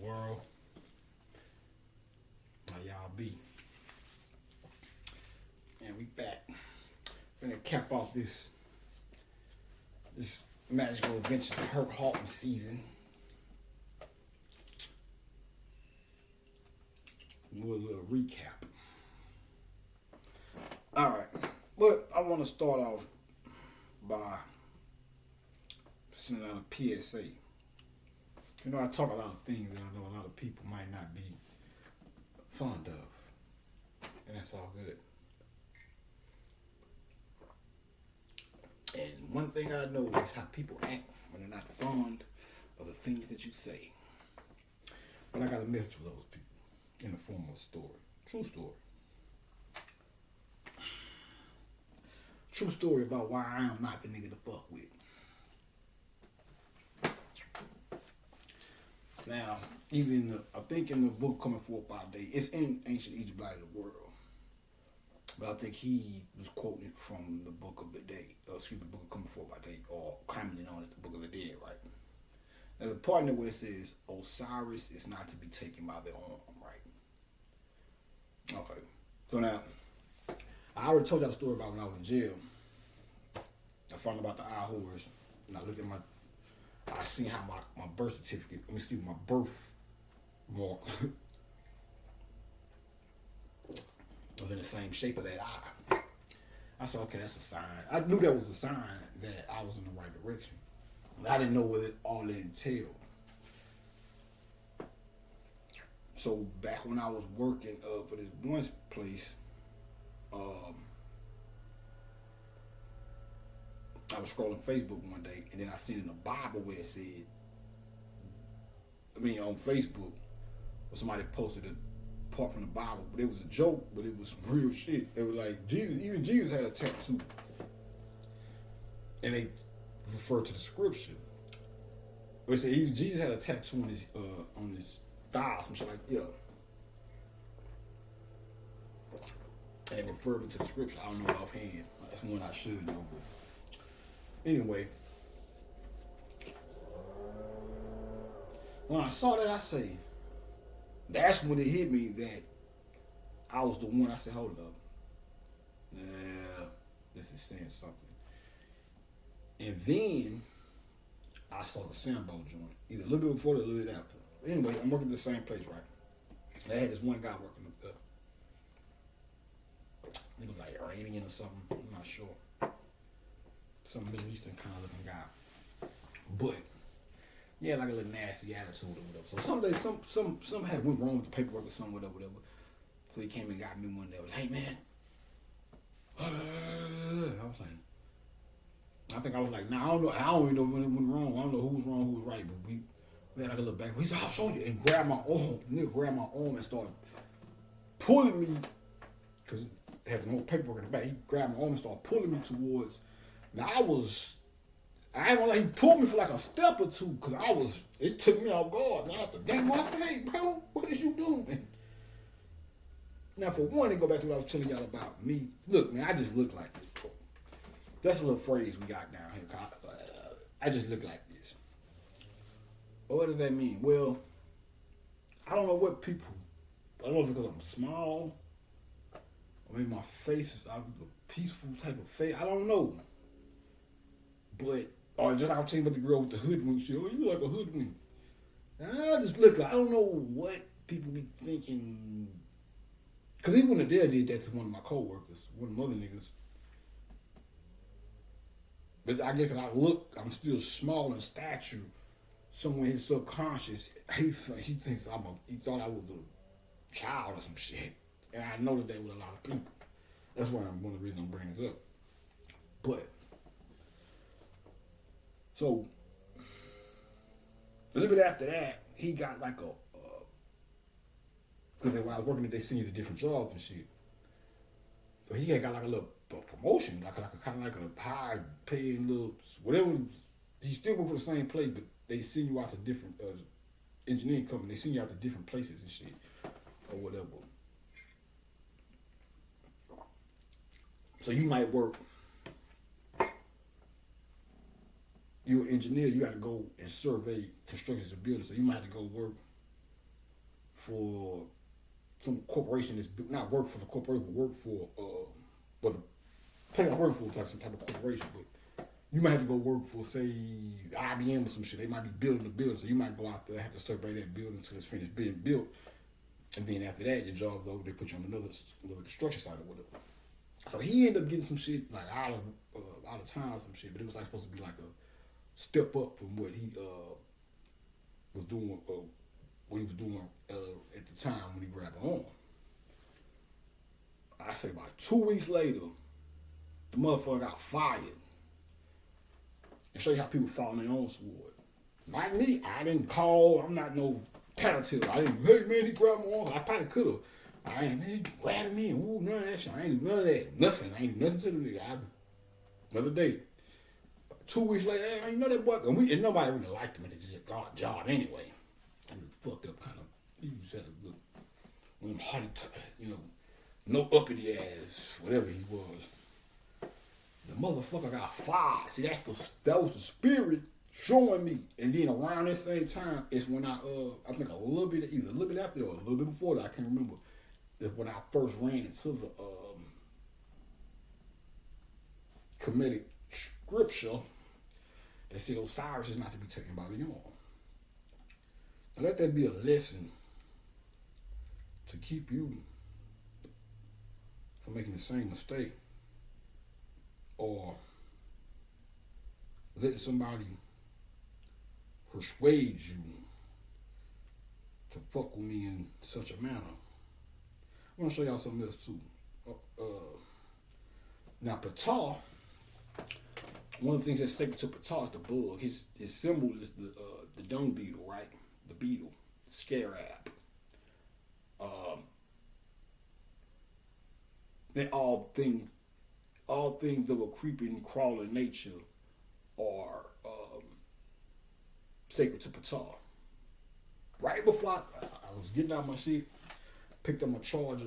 world. How y'all be? And we back. Gonna cap off this magical adventures of Hurk Haughton season. With a little recap. Alright. But I want to start off by sending out a PSA. You know, I talk a lot of things that I know a lot of people might not be fond of. And that's all good. And one thing I know is how people act when they're not fond of the things that you say. But I got a message for those people in the form of a story. True story. True story about why I am not the nigga to fuck with. Now, I think in the book Coming Forth by Day, it's in Ancient Egypt Light of the World. But I think he was quoting it from the Book of the Day. The Book of Coming Forth by Day, or commonly known as the Book of the Dead, right? There's a part in there where it says, Osiris is not to be taken by the arm, right? Okay. So now, I already told y'all a story about when I was in jail. I found about the eye horrors, and I looked at I seen how my birth certificate, my birth mark was in the same shape of that eye. I said, okay, that's a sign. I knew that was a sign that I was in the right direction. But I didn't know what all it entailed. So back when I was working for this one place, I was scrolling Facebook one day, and then I seen in the Bible where it said, on Facebook, where somebody posted a part from the Bible, but it was a joke, but it was real shit. They were like, even Jesus had a tattoo. And they referred to the scripture. But it said Jesus had a tattoo on his thigh, some shit like, yeah. And it referred me to the scripture. I don't know it offhand. That's one I should know, but anyway, when I saw that, I say, that's when it hit me that I was the one. I said, hold up. Yeah, this is saying something. And then I saw the Sambo joint, either a little bit before or a little bit after. Anyway, I'm working at the same place, right? And I had this one guy working up there. He was like Iranian or something. I'm not sure. Some Middle Eastern kind of looking guy. But yeah, like a little nasty attitude or whatever. So someday some had went wrong with the paperwork or something, whatever. So he came and got me one day. I was like, hey man. I was like, nah, I don't even know if it went wrong. I don't know who was wrong, who was right, but we had like a little back. He said, I'll show you, and grabbed my arm. The nigga grabbed my arm and started pulling me, because it had no paperwork in the back. He grabbed my arm and started pulling me towards. Now I ain't gonna lie, he pulled me for like a step or two, because it took me off guard. And I had to damn, I said, hey bro, what is you doing? Now for one, they go back to what I was telling y'all about me. Look, man, I just look like this, bro. That's a little phrase we got down here. I just look like this. What does that mean? Well, I don't know what people, I don't know if it's because I'm small, or maybe my face is a peaceful type of face. I don't know. But, or just I was telling about the girl with the hoodwink. She said, oh, you look like a hoodwink. I just look like, I don't know what people be thinking. Because even when the dad did that to one of my coworkers, one of them other niggas. But I guess because I'm still small in stature, somewhere in his subconscious, he thinks he thought I was a child or some shit. And I noticed that with a lot of people. That's why one of the reasons I'm bringing it up. But, so, a little bit after that, he got like because while I was working, they send you to different jobs and shit. So he got like a little promotion, like kind of like a high paying little whatever. He still work for the same place, but they send you out to different engineering company. They send you out to different places and shit or whatever. So you might work. You're an engineer. You got to go and survey constructions of buildings. So you might have to go work for some corporation that's not work for the corporation, but work for but the place I work for is like some type of corporation, but you might have to go work for, say, IBM or some shit. They might be building a building, so you might go out there and have to survey that building until it's finished being built. And then after that, your job's over, they put you on another construction site or whatever. So he ended up getting some shit like out of town or some shit, but it was like supposed to be like a step up from what he was doing, what he was doing at the time when he grabbed her on. I say about 2 weeks later, the motherfucker got fired. And show you how people fall on their own sword. Like me, I didn't call. I'm not no tattletale. I didn't, hey man, he grabbed my arm. I probably could have. I ain't, man, he grabbed me and woo, none of that shit. I ain't do none of that. Nothing. I ain't do nothing to the nigga. Another day. 2 weeks later, hey, you know that boy? And nobody really liked him at the job anyway. He was fucked up kind of. He just had a little hearty, no uppity ass, whatever he was. The motherfucker got fired. See, that was the spirit showing me. And then around this same time is when I think a little bit after or a little bit before that, I can't remember. Is when I first ran into the Kemetic scripture that said Osiris is not to be taken by the young. Now let that be a lesson to keep you from making the same mistake or letting somebody persuade you to fuck with me in such a manner. I want to show y'all something else too. Now Ptah, one of the things that's sacred to Ptah is the bug. His symbol is the dung beetle, right? The beetle, the scarab. That all things of a creeping, crawling nature are sacred to Ptah. Right before I was getting out my shit, picked up my charger,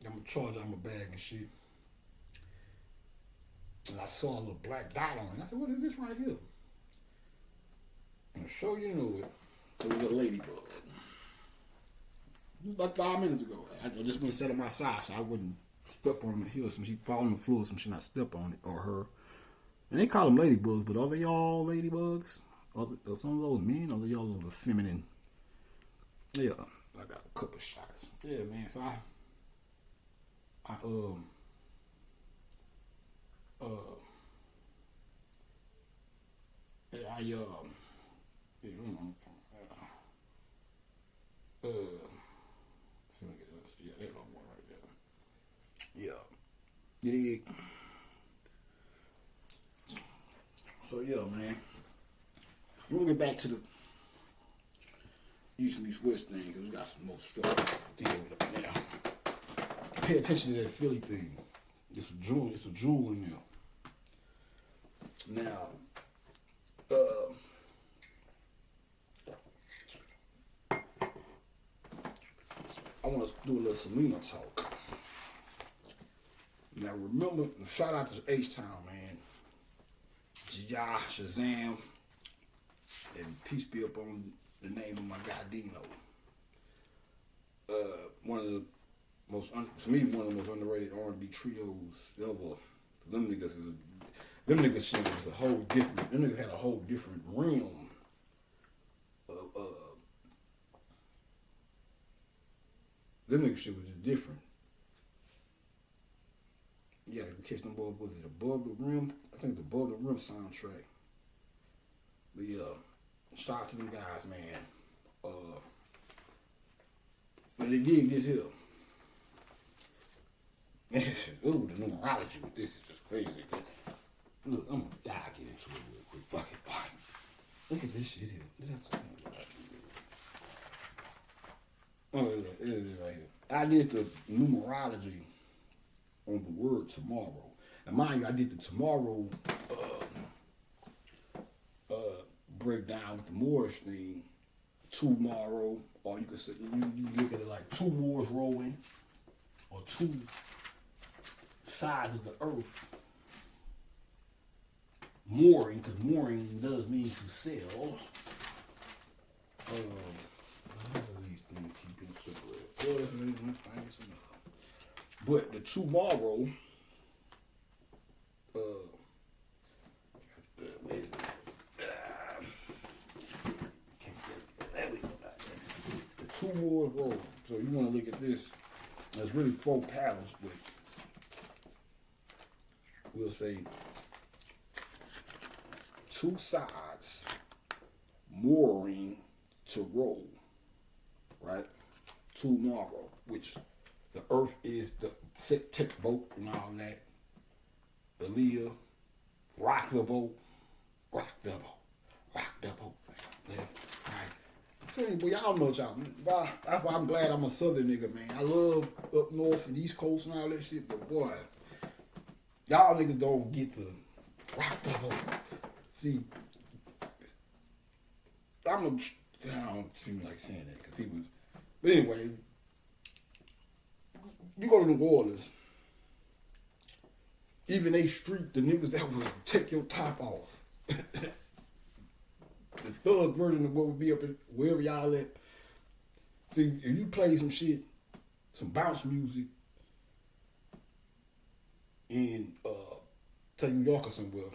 got my charger out my bag and shit. And I saw a little black dot on it. I said, what is this right here? And so you know it was a ladybug. It was about 5 minutes ago. I just went set on my side so I wouldn't step on the hill. Some she fall on the floor, some she not step on it or her. And they call them ladybugs, but are they all ladybugs? Are some of those men? Or are they all of the feminine? Yeah, I got a couple shots. Yeah, man. So I you dig? So yeah, man. We'll get back to the East meets West thing because we got some more stuff to deal with up now. Pay attention to that Philly thing. It's a jewel in there. Now, I want to do a little Selena talk. Now remember, shout out to H-Town, man. Ja, Shazam, and peace be up on the name of my guy Dino. One of the most underrated R&B trios ever. Them niggas shit was a whole different. Them niggas had a whole different realm of. Them niggas shit was just different. Yeah, you catch them boys. Was it Above the Rim? I think the Above the Rim soundtrack. But yeah, shout out to them guys, man. But they dig this here. Ooh, the numerology with this is just crazy. Look, I'm gonna get into it real quick. Fuck it. Look at this shit here. Oh, look, it is right here. I did the numerology on the word tomorrow. And mind you, I did the tomorrow breakdown with the Moorish thing. Tomorrow, or you could say you look at it like two Moors rolling, or two sides of the earth. Mooring, because mooring does mean to sail. How do these things keep this and one thing. But the tomorrow, the two more roll. So you want to look at this. There's really 4 paddles, but we'll say 2 sides mooring to roll, right? Tomorrow, which the earth is the tip boat and all that. The Leah, rock the boat, rock the boat, rock the boat. Left, right. So, but y'all know y'all. That's why I'm glad I'm a southern nigga, man. I love up north and east coast and all that shit, but boy, y'all niggas don't get to rock the boat. See, I don't seem like saying that because people. But anyway, you go to New Orleans, even they street the niggas that would take your top off. The thug version of what would be up at wherever y'all at. See, if you play some shit, some bounce music, in say New York or somewhere,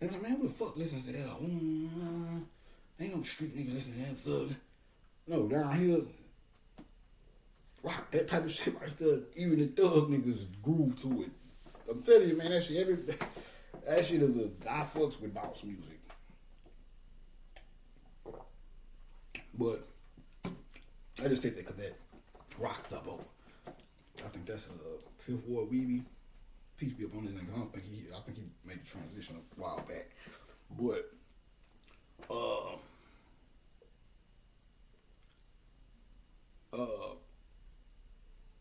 and like, man, who the fuck listens to that? Ain't no street nigga listening to that thug. No, down here, rock that type of shit right there. Even the thug niggas groove to it. I'm telling you, man, that shit is I fucks with bounce music. But I just take that because that rock the boat. I think that's a Fifth Ward Weeby. Peace be up on this nigga. I think he made the transition a while back. But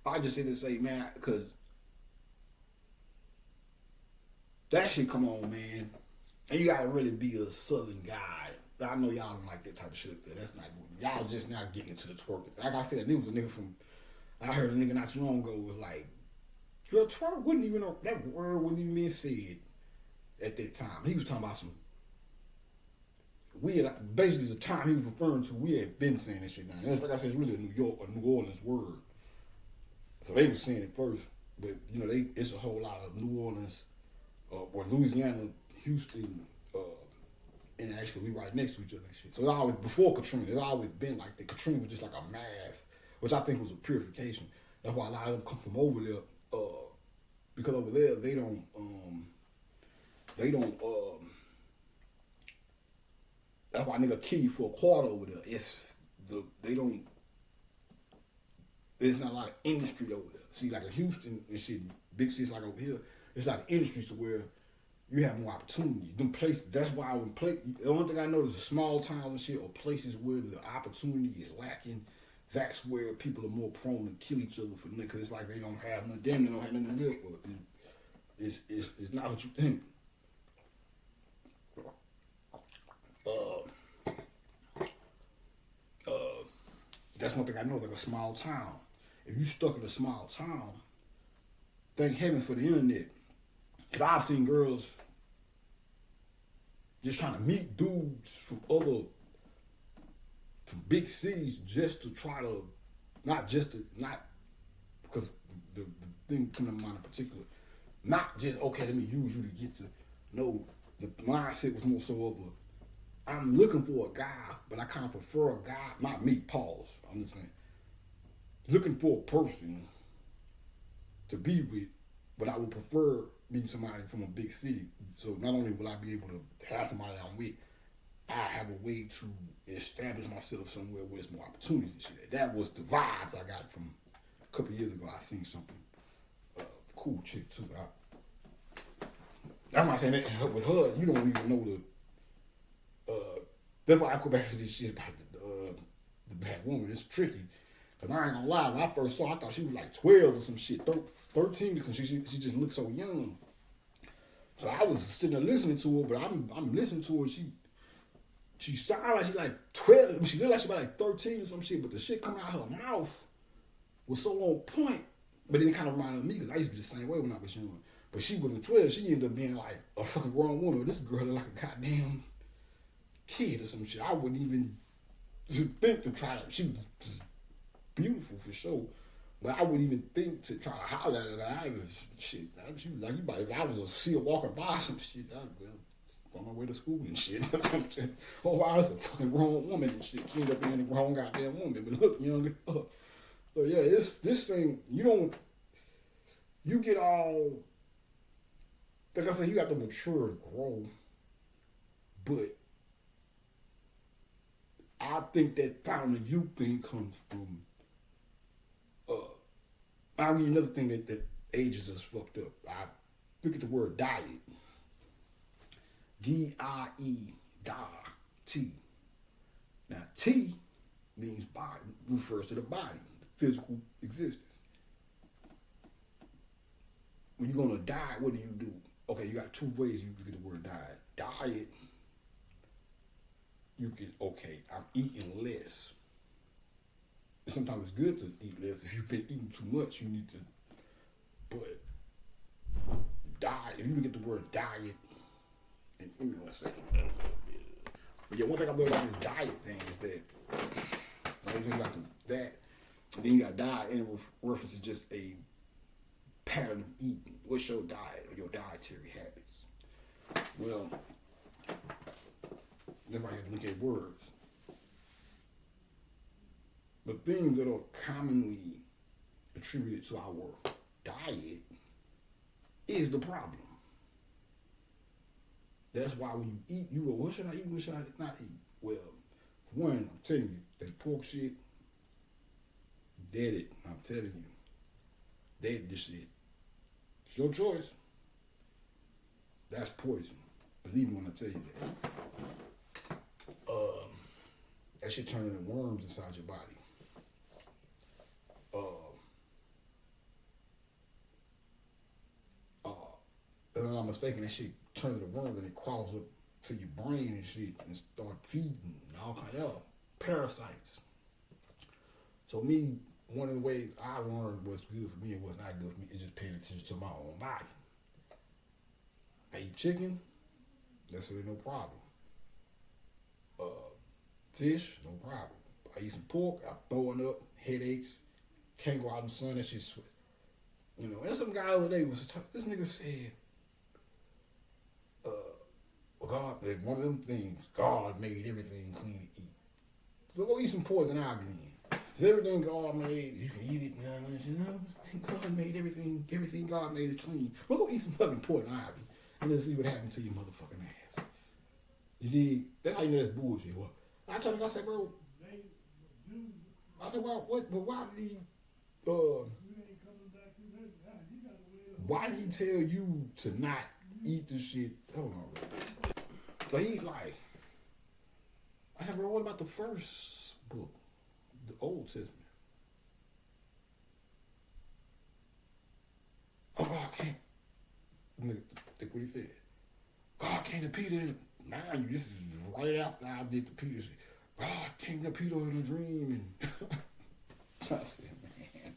I just say to say, man, because that shit come on, man. And you gotta really be a southern guy. I know y'all don't like that type of shit. That's not good. Y'all just not getting into the twerking. Like I said, there was a nigga from, I heard a nigga not too long ago was like, your twerk wouldn't even, that word wouldn't even be said at that time. He was talking about some, basically the time he was referring to, we had been saying that shit now. And like I said, it's really a New Orleans word. So they were saying it first, but you know, it's a whole lot of New Orleans, or Louisiana, Houston, and actually we right next to each other and shit. So it's always, before Katrina, it's always been like that. Katrina was just like a mass, which I think was a purification. That's why a lot of them come from over there, because over there they don't, that's why nigga kill you for a quarter over there. There's not a lot of industry over there. See, like in Houston and shit, big cities like over here, it's like industries to where you have more opportunity. Them places, that's why the only thing I know is the small towns and shit, or places where the opportunity is lacking. That's where people are more prone to kill each other for nothing, because it's like they don't have nothing. Damn, they don't have nothing to live for. It's not what you think. That's one thing I know, like a small town. If you stuck in a small town, thank heaven for the internet. Because I've seen girls just trying to meet dudes from big cities just to try to, not because the thing coming to mind in particular, not just, okay, let me use you to get to, no, the mindset was more so of I'm looking for a guy, but I kind of prefer a guy, not me, pause, I'm just saying, looking for a person to be with, but I would prefer meeting somebody from a big city. So not only will I be able to have somebody I'm with, I have a way to establish myself somewhere where there's more opportunities and shit. That was the vibes I got from a couple of years ago. I seen something, cool chick too. That's why I say that with her, you don't even know the, that's why I go back to this shit about the black woman. It's tricky. Cause I ain't gonna lie, when I first saw her, I thought she was like 12 or some shit, 13 or some shit. She just looked so young. So I was sitting there listening to her, but I'm listening to her. She sounded like she like 12. She looked like she was like 13 or some shit, but the shit coming out of her mouth was so on point. But then it kind of reminded me, because I used to be the same way when I was young. But she wasn't 12. She ended up being like a fucking grown woman. This girl looked like a goddamn kid or some shit. I wouldn't even to think to try to. She was beautiful for sure. But I wouldn't even think to try to holler at her. I was shit. She was like, you might, if I was to see her walking by some shit, I'd be on my way to school and shit. You know what I'm saying? Oh, wow, that's a fucking grown woman and shit. She ended up being a grown goddamn woman, but look young as fuck. So yeah, this thing, you get all, like I said, you have to mature and grow. But I think that founding youth thing comes from, I mean, another thing that ages us fucked up. I look at the word diet. D-I-E, die, T. Now, T means body, refers to the body, the physical existence. When you're going to die, what do? Okay, you got two ways you look at the word diet. Diet, you can, okay, I'm eating less. Sometimes it's good to eat less. If you've been eating too much, you need to, but diet, if you look at the word diet, and give me 1 second. But yeah, one thing I learned about this diet thing is that, you got that, and then you got diet, and it references just a pattern of eating. What's your diet or your dietary habits? Well, everybody has to look at words. The things that are commonly attributed to our diet is the problem. That's why when you eat, you go, what should I eat, what should I not eat? Well, for one, I'm telling you, that pork shit, dead it. I'm telling you. Dead this shit. It's your choice. That's poison. Believe me when I tell you that. That shit turning into worms inside your body. If I'm not mistaken, that shit turns into worms and it crawls up to your brain and shit and start feeding and all kinds of parasites. So me, one of the ways I learned what's good for me and what's not good for me is just paying attention to my own body. I eat chicken, that's really no problem. Fish, no problem. I eat some pork, I'm throwing up, headaches, can't go out in the sun, that shit sweat. You know, and some guy the other day was talking, this nigga said, God, one of them things, God made everything clean to eat. So go eat some poison ivy then. So everything God made, you can eat it, you know, God made everything God made is clean. Well, go eat some fucking poison ivy and let's see what happens to your motherfucking ass. You dig? That's how you know that's bullshit. Well, I told him, I said, bro, well, what, but why did he, why did he tell you to not eat the shit? Hold on, bro. So he's like, I said, bro, what about the first book, the Old Testament? Oh, God came. Think what he said. God came to Peter in a, mind you, this is right after I did the Peter shit. God came to Peter in a dream and I said, man,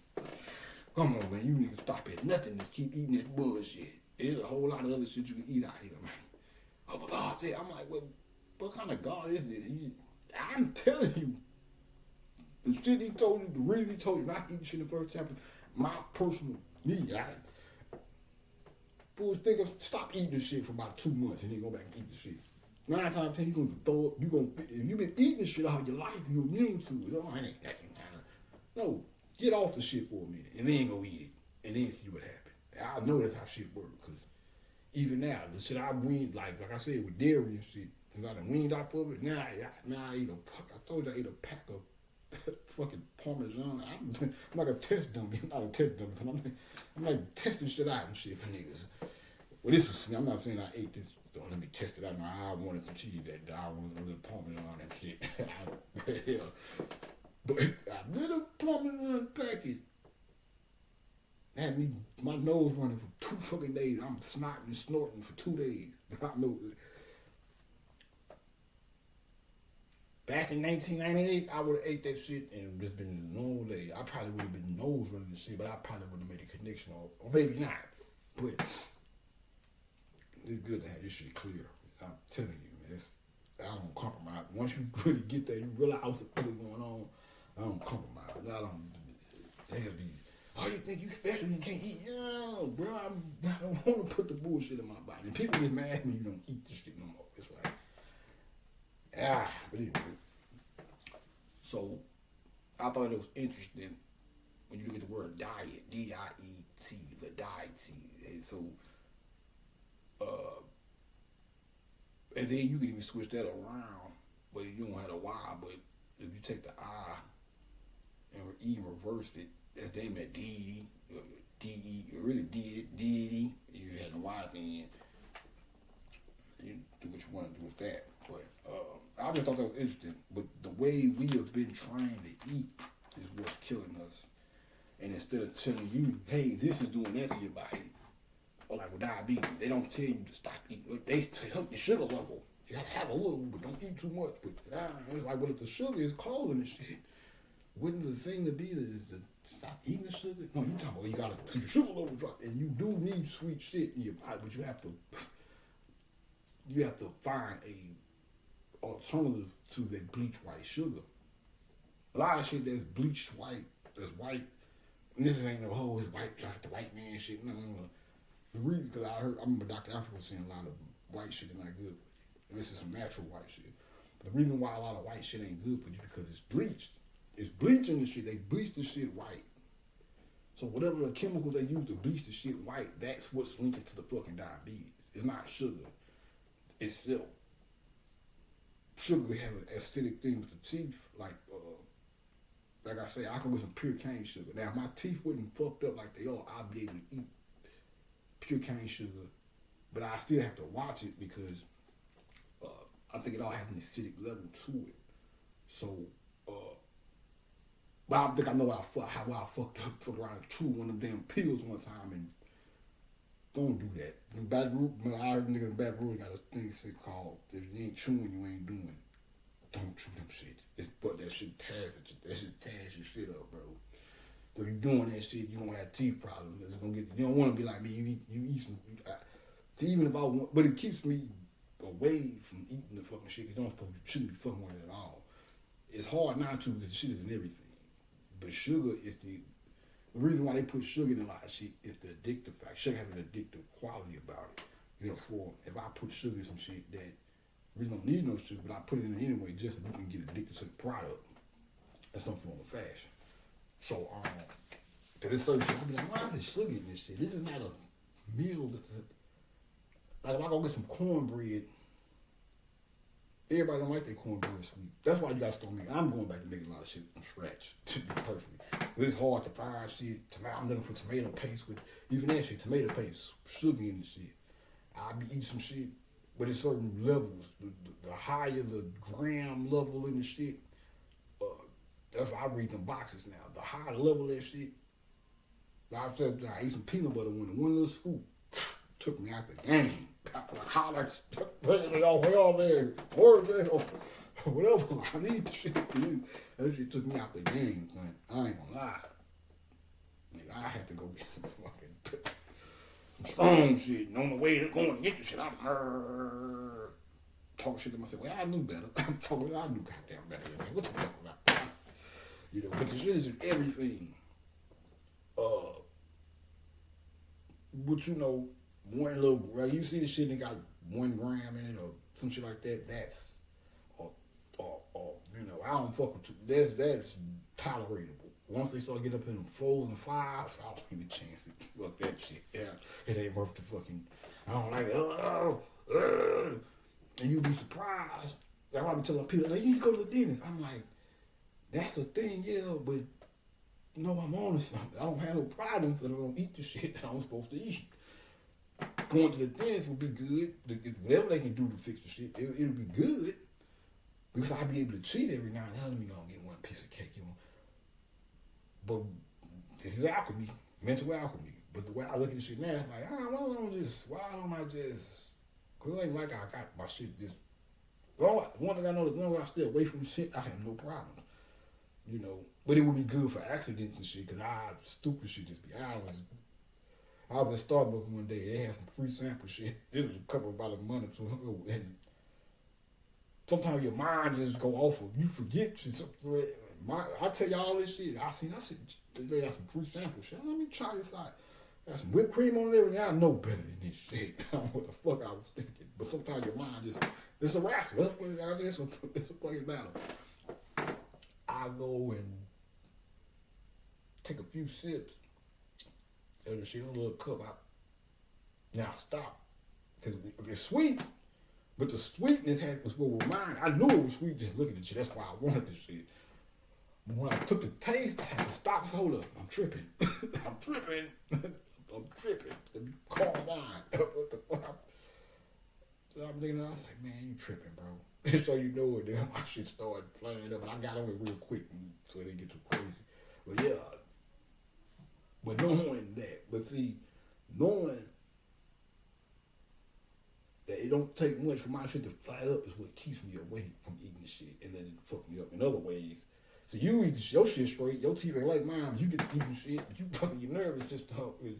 come on, man, you need to stop at nothing to keep eating that bullshit. There's a whole lot of other shit you can eat out here, man. Oh, but God said, I'm like, well, what kind of God is this? I'm telling you, the shit he told you, the reason he told you not to eat shit in the first chapter, my personal need, fools think of stop eating this shit for about 2 months and then go back and eat the shit. 9 times out of 10, you're gonna throw up. If you've been eating this shit all your life, you're immune to it. Oh, I ain't nothing. No, get off the shit for a minute and then go eat it and then see what happens. I know that's how shit works because even now, the shit I weaned, like I said, with dairy and shit, since I done weaned off of it, now I eat I told you I ate a pack of fucking Parmesan. I'm like a test dummy. I'm not a test dummy because I'm like testing shit out and shit for niggas. Well, this was, I'm not saying I ate this. So let me test it out. I wanted some cheese that day. I wanted a little Parmesan and shit. Yeah. But I did a Parmesan packet. Had me, my nose running for 2 fucking days. I'm snotting and snorting for 2 days. I know. Back in 1998, I would have ate that shit and just been a normal day. I probably would have been nose running and shit, but I probably would have made a connection or maybe not. But it's good to have this shit clear. I'm telling you, man. I don't compromise. Once you really get there, you realize what the fuck is going on. I don't compromise. I don't. They just be. Oh, you think you special? You can't eat? No, bro. I don't want to put the bullshit in my body. And people get mad when you don't eat this shit no more. It's like, but anyway. So, I thought it was interesting when you look at the word diet, D-I-E-T, the diet. And so, and then you can even switch that around, but you don't have the Y. But if you take the I and even reverse it, that's named at D-E, really D-E, you had the Y at the end. You do what you want to do with that. But I just thought that was interesting. But the way we have been trying to eat is what's killing us. And instead of telling you, hey, this is doing that to your body, or like with diabetes, they don't tell you to stop eating. They help your sugar level. You gotta have a little, but don't eat too much. But it's like, well, if the sugar is causing the shit, wouldn't the thing to be to stop eating the sugar? No, you talking about you gotta see your sugar level drop, and you do need sweet shit in your body, but you have to find a alternative to that bleached white sugar. A lot of shit that's bleached white, that's white. And this ain't no whole, it's white, like the white man shit. No. The reason, because I remember Dr. Africa was saying a lot of white shit is not good for you. This is some natural white shit. But the reason why a lot of white shit ain't good for you because it's bleached. It's bleaching the shit. They bleach the shit white. So whatever the chemicals they use to bleach the shit white, that's what's linking to the fucking diabetes. It's not sugar. It's silk. Sugar has an acidic thing with the teeth. Like I say, I can get some pure cane sugar. Now, if my teeth wasn't fucked up like they are, I'd be able to eat pure cane sugar, but I still have to watch it because I think it all has an acidic level to it. So, but I think I know how I fucked around and chewed one of them damn pills one time, and don't do that. In Baton Rouge, I heard niggas in Baton Rouge got a thing called, if you ain't chewing, you ain't doing. Don't chew them shit. But that shit tears your shit up, bro. So you doing that shit, you gonna have teeth problems. It's gonna you don't want to be like me. You eat some. Even if I want, but it keeps me away from eating the fucking shit. You shouldn't be fucking with it at all. It's hard not to because the shit is in everything. But sugar is the reason why they put sugar in a lot of shit is the addictive fact. Sugar has an addictive quality about it. Therefore, if I put sugar in some shit that really don't need no sugar, but I put it in anyway just so you can get addicted to the product in some form of fashion. So, to this certain shit, I be like, why is there sugar in this shit? This is not a meal. Like, if I go get some cornbread, everybody don't like their cornbread sweet. That's why you gotta start making. I'm going back to making a lot of shit from scratch, to be perfectly. It's hard to find shit. I'm looking for tomato paste with, even that shit, tomato paste, sugar in the shit. I be eating some shit, but it's certain levels. The higher the gram level in the shit, that's why I read them boxes now. The higher level of that shit, I ate some peanut butter one little scoop took me out the game. How like, y'all there, or whatever. I need the shit. That shit took me out the game, son. I ain't gonna lie. Nigga, I had to go get some fucking strong shit. And on the way to go and get the shit, I'm talking shit to myself. Well, I knew better. I knew goddamn better. Man. What the fuck about that? But the shit is in everything. But one little, you see the shit that got 1 gram in it or some shit like that, that's, I don't fuck with you. That's tolerable. Once they start getting up in them 4s and 5s, I don't give a chance to fuck that shit. Yeah, it ain't worth the fucking, I don't like it. And you be surprised. That's why I be telling people, you need to go to the dentist. I'm like, that's a thing, yeah, but no, I'm honest. I don't have no problems, but I don't eat the shit that I'm supposed to eat. Going to the dentist would be good. Whatever they can do to fix the shit, it'll be good. Because I'll be able to cheat every now and then. I'm gonna get one piece of cake, But this is alchemy, mental alchemy. But the way I look at shit now, it's like, why don't I just, because it ain't like I got my shit just, one thing I know is as long as I stay away from shit, I have no problem. But it would be good for accidents and shit, because stupid shit just be out. I was at Starbucks one day, they had some free sample shit. This was a couple about a month or two ago, and sometimes your mind just go off of you forget shit. I tell y'all this shit. I said they got some free sample shit. Let me try this out. Got some whipped cream on there, and I know better than this shit. I don't know what the fuck I was thinking. But sometimes your mind just it's a wrestle. It's a fucking battle. I go and take a few sips of the shit, a little cup out. Now I stop because it's sweet. But the sweetness was what was mine. I knew it was sweet just looking at you. That's why I wanted this shit. But when I took the taste, I had to stop and hold up. I'm tripping. I'm tripping. I'm tripping. Let me calm down. What the fuck? So I'm thinking, I was like, man, you tripping, bro. And so you know it, then my shit started flaring up. And I got on it real quick so it didn't get too crazy. But yeah. But knowing that, but see, knowing that it don't take much for my shit to fly up is what keeps me away from eating shit and then it fuck me up in other ways. So you eat your shit straight, your teeth ain't like mine, you get to eating shit, but you fucking your nervous system up with,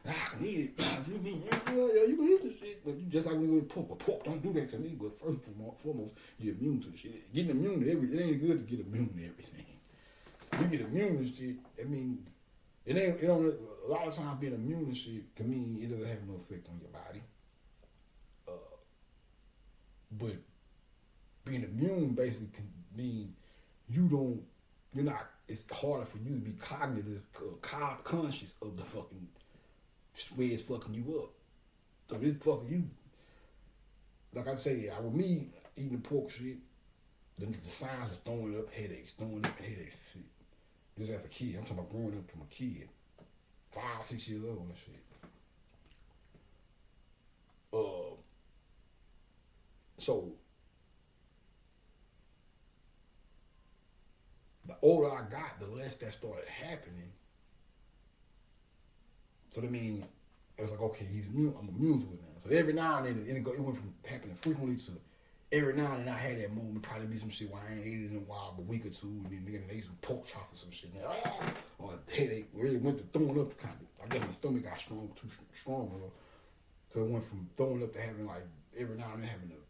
I can eat it. You mean, yeah, you can eat this shit, but you just like when you eat pork. But pork don't do that to me, but first and foremost, you're immune to the shit. Getting immune to everything, it ain't good to get immune to everything. You get immune to shit, that means, it don't, a lot of times being immune to shit, to me, it doesn't have no effect on your body. But being immune basically can mean you're not, it's harder for you to be cognitive, conscious of the fucking way it's fucking you up. So it's fucking you. Like I say, with me eating the pork shit, the signs was throwing up headaches. Shit. Just as a kid, I'm talking about growing up from a kid, 5, 6 years old and shit. So the older I got, the less that started happening. So that means it was like, okay, I'm immune to it now. So every now and then it went from happening frequently to every now and then I had that moment. Probably be some shit where I ain't ate it in a while, a week or two, and then they ate some pork chops or some shit. Now, or a headache really went to throwing up kind of. I guess my stomach got too strong. So it went from throwing up to having like every now and then having a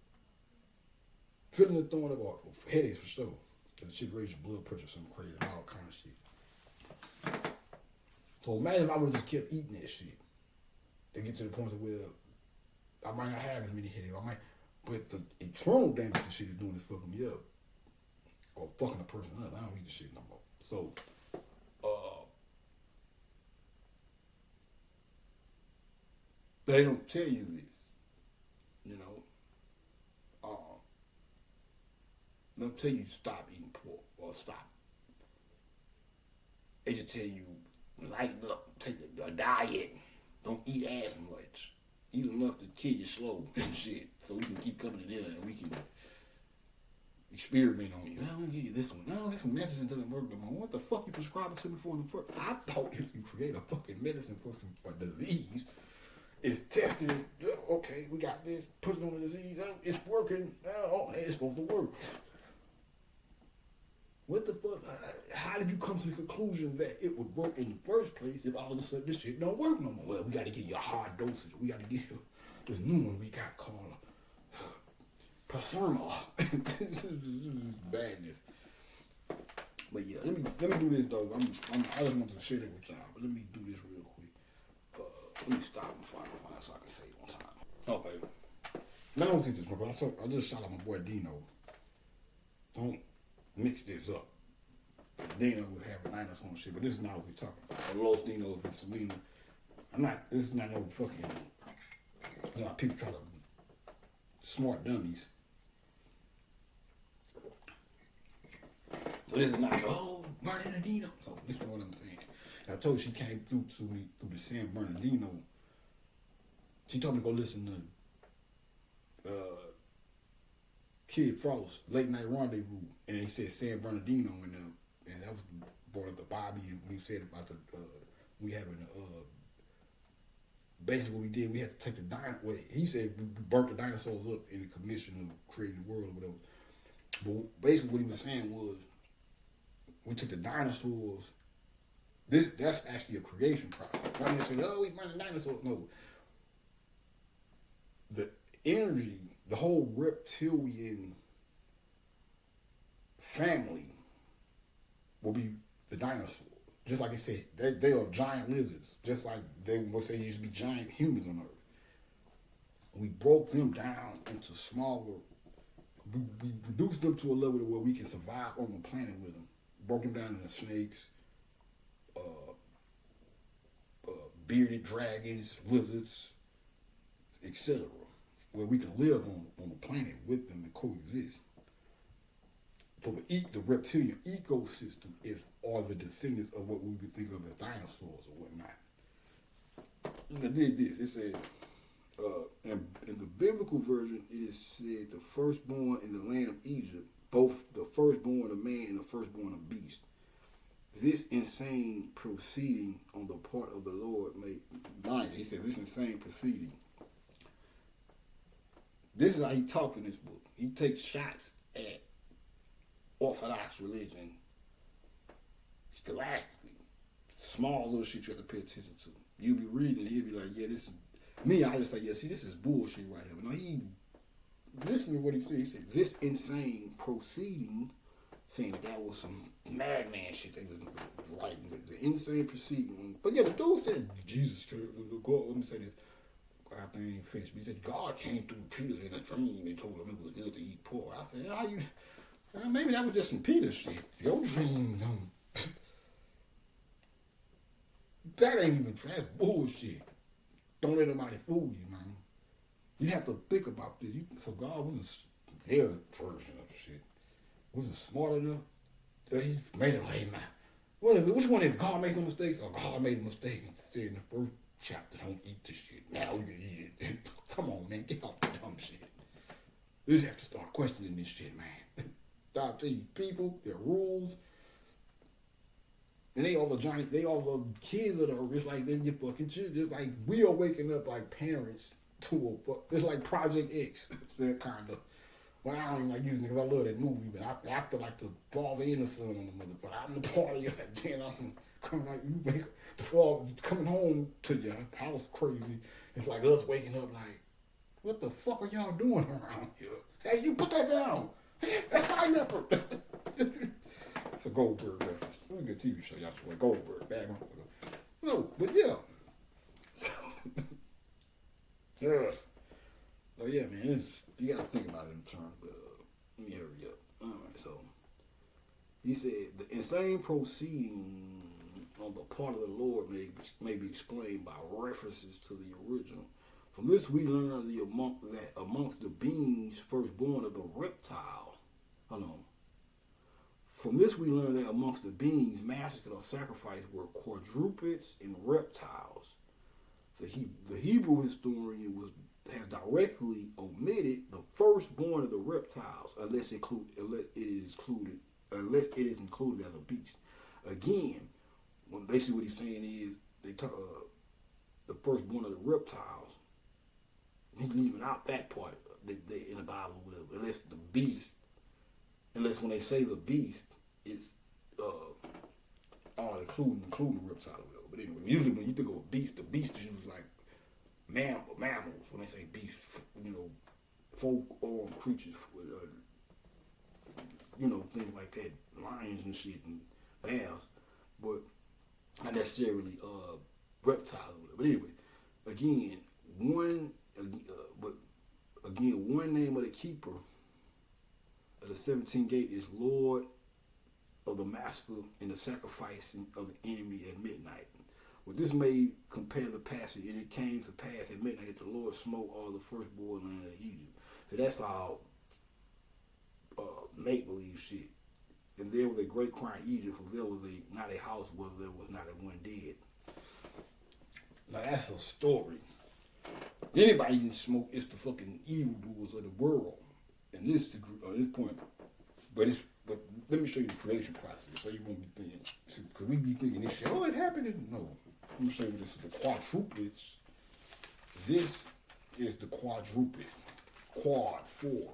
feeling of throwing up or headaches for sure. Because the shit raised your blood pressure, something crazy, all kind of shit. So imagine if I would have just kept eating that shit. They get to the point where I might not have as many headaches. But the internal damage the shit is doing is fucking me up. Or fucking a person up. I don't eat the shit no more. So, they don't tell you this. You know? They'll tell you stop eating pork or stop. They just tell you lighten up, take a diet, don't eat as much, eat enough to kill you slow and shit, so we can keep coming in there and we can experiment on you. I'm gonna give you this one. No, this medicine doesn't work no more. What the fuck you prescribing to me for in the first? I thought if you create a fucking medicine for a disease, it's tested. Okay, we got this. Put it on the disease. It's working. Okay, it's supposed to work. What the fuck? How did you come to the conclusion that it would work in the first place if all of a sudden this shit don't work no more? Well, we got to give you a hard dosage. We got to give you this new one we got called Perserma. This is badness. But yeah, let me do this though. I just wanted to share that with y'all, but let me do this real quick. Let me stop and find so I can say it one time. Okay. Now I don't think this one. I just shot out my boy Dino. Don't mix this up. Dino was having dinosaur and shit, but this is not what we're talking about. Los Dinos and Selena. This is not no fucking, people try to smart dummies. So this is not, Bernardino. No, this is what I'm saying. I told her she came through to me through the San Bernardino. She told me to go listen to Kid Frost, Late Night Rendezvous, and he said San Bernardino in them, and that was brought up to Bobby when he said about the we having basically what we did, we had to take the dinosaurs. He said we burnt the dinosaurs up in the commission of creating the world or whatever. But basically what he was saying was we took the dinosaurs. That's actually a creation process. I'm just saying, we burned the dinosaurs. No, the energy, the whole reptilian family will be the dinosaurs. Just like I said, they are giant lizards. Just like they would say used to be giant humans on Earth. We broke them down into smaller. We reduced them to a level where we can survive on the planet with them. Broke them down into snakes, bearded dragons, lizards, etc. Where we can live on the planet with them and coexist. So the reptilian ecosystem are the descendants of what we would think of as dinosaurs or whatnot. I did this. It said, in the biblical version, it is said the firstborn in the land of Egypt, both the firstborn of man and the firstborn of beast. This insane proceeding on the part of the Lord made mine. He said this insane proceeding. This is how he talks in this book. He takes shots at Orthodox religion scholastically. Small little shit you have to pay attention to. You'll be reading and he'll be like, yeah, this is me. I just say, yeah, see, this is bullshit right here. But no, listen to what he said. He said, this insane proceeding, saying that was some madman shit they was writing. The insane proceeding. But yeah, the dude said, Jesus, God, let me say this. I ain't finished. But he said, God came through Peter in a dream and told him it was good to eat pork. I said, how you... maybe that was just some Peter shit. Your dream, that ain't even, that's bullshit. Don't let nobody fool you, man. You have to think about this. So God wasn't their version of shit. Wasn't smart enough that he made it, hey, man. Which one is God makes no mistakes or God made a mistake and said in the first chapter, don't eat this shit. Now we can eat it. Come on, man. Get off the dumb shit. You have to start questioning this shit, man. I'll tell you, people, their rules, and they all the kids of the earth. It's like they get fucking shit. Just like we are waking up like parents to it's like Project X. It's that kind of. Well, I don't even like using it because I love that movie, but I feel like the father and the son on the mother. But I'm the party of that. Then I'm coming like you make the father coming home to your house crazy. It's like us waking up like, what the fuck are y'all doing around here? Hey, you put that down. That's my leopard. It's a Goldberg reference. It's a good TV show. Y'all should watch Goldberg. Bad one. No, but yeah. Yeah. Oh yeah, man. You gotta think about it in terms, but let me hurry up. Alright, so he said the insane proceeding on the part of the Lord may be explained by references to the original. From this we learn that amongst the beings firstborn of the reptile. From this we learn that amongst the beings massacred or sacrificed were quadrupeds and reptiles. The Hebrew historian has directly omitted the firstborn of the reptiles unless it is included as a beast. Again, basically what he's saying is they talk the firstborn of the reptiles. He's leaving out that part they in the Bible or whatever. Unless when they say the beast, it's all including the reptile or whatever. But anyway, usually when you think of a beast, the beast is usually like mammals. When they say beast, folk or creatures, things like that, lions and shit and bears, but not necessarily reptiles or whatever. But anyway, one name of the keeper of the 17th gate is Lord of the massacre and the sacrificing of the enemy at midnight. With this may compare the passage, and it came to pass at midnight that the Lord smote all the firstborn land of Egypt. So that's all make-believe shit. And there was a great cry in Egypt, for there was not a house where there was not a one dead. Now that's a story. Anybody can smoke, it's the fucking evildoers of the world. And this point, but let me show you the creation process, so you won't be thinking, because we be thinking this shit, it happened. No, let me show you this is the quadruplets. This is the quadruped, quadrupeds.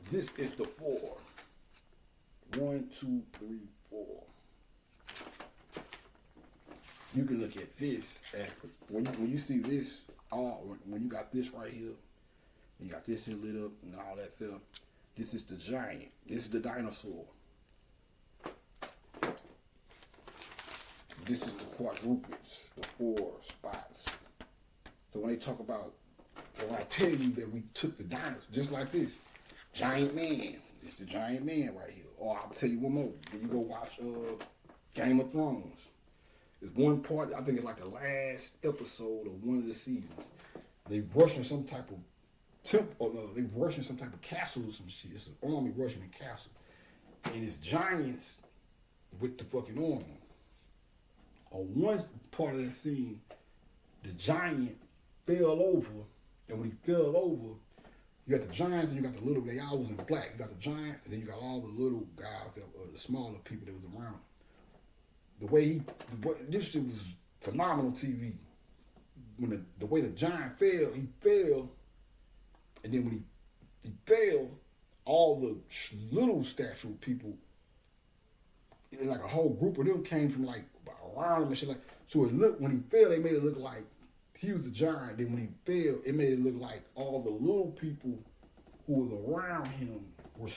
This is the 4. 1, 2, 3, 4. You can look at this as when you see this, when you got this right here, you got this here lit up and all that stuff. This is the giant. This is the dinosaur. This is the quadrupeds, the 4 spots. So when they talk about, so when I tell you that we took the dinosaurs, just like this, giant man. It's the giant man right here. Or I'll tell you one more. When you go watch Game of Thrones, there's one part, I think it's like the last episode of one of the seasons. They rushing some type of they rushing some type of castle or some shit. It's an army rushing a castle. And it's giants with the fucking army. On one part of that scene, the giant fell over, and when he fell over, you got the giants and you got the little guys. They all was in black. You got the giants, and then you got all the little guys that were the smaller people that was around. This shit was phenomenal TV. When the way the giant fell, he fell, and then when he fell, all the little statue people, like a whole group of them came from like around him and shit like. So it looked, when he fell, they made it look like he was the giant. Then when he fell, it made it look like all the little people who was around him were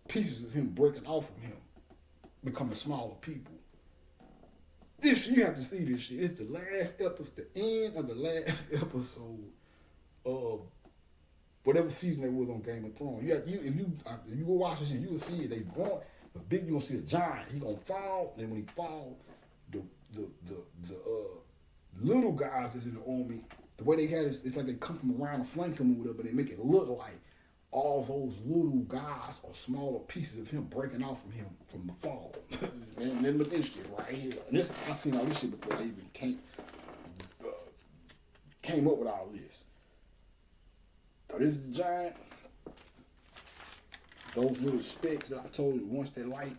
pieces of him breaking off from him, becoming smaller people. You have to see this shit. It's the last episode, the end of the last episode of whatever season they was on Game of Thrones. If you go watch this shit, you will see it. They going the big. You gonna see a giant. He gonna fall. Then when he fall, the little guys that's in the army, the way they had it, it's like they come from around the flanks and move up, but they make it look like all those little guys are smaller pieces of him breaking off from him from the fall. And then look at this shit right here. And this, I seen all this shit before I even came up with all this. So this is the giant. Those little specks that I told you, once the light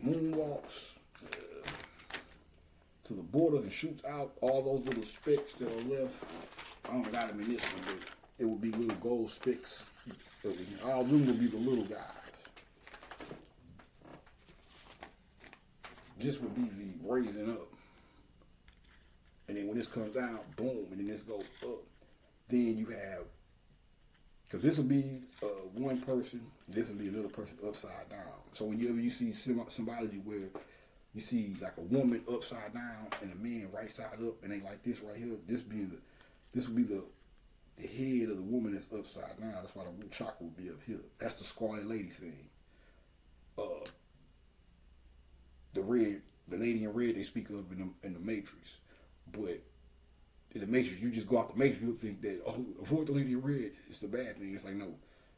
moonwalks to the border and shoots out, all those little specks that are left, I don't got them in this one, but it would be little gold specks. All of them would be the little guys. This would be the raising up. And then when this comes down, boom, and then this goes up. Then you have, because this will be one person, this will be another person upside down. So whenever you see symbology where you see like a woman upside down and a man right side up, and they like this right here, this will be the head of the woman that's upside down. That's why the root chakra will be up here. That's the scarlet lady thing. The lady in red they speak of in the Matrix. But in the Matrix, you just go out the Matrix, you'll think that, avoid the lady in red, it's the bad thing. It's like, no,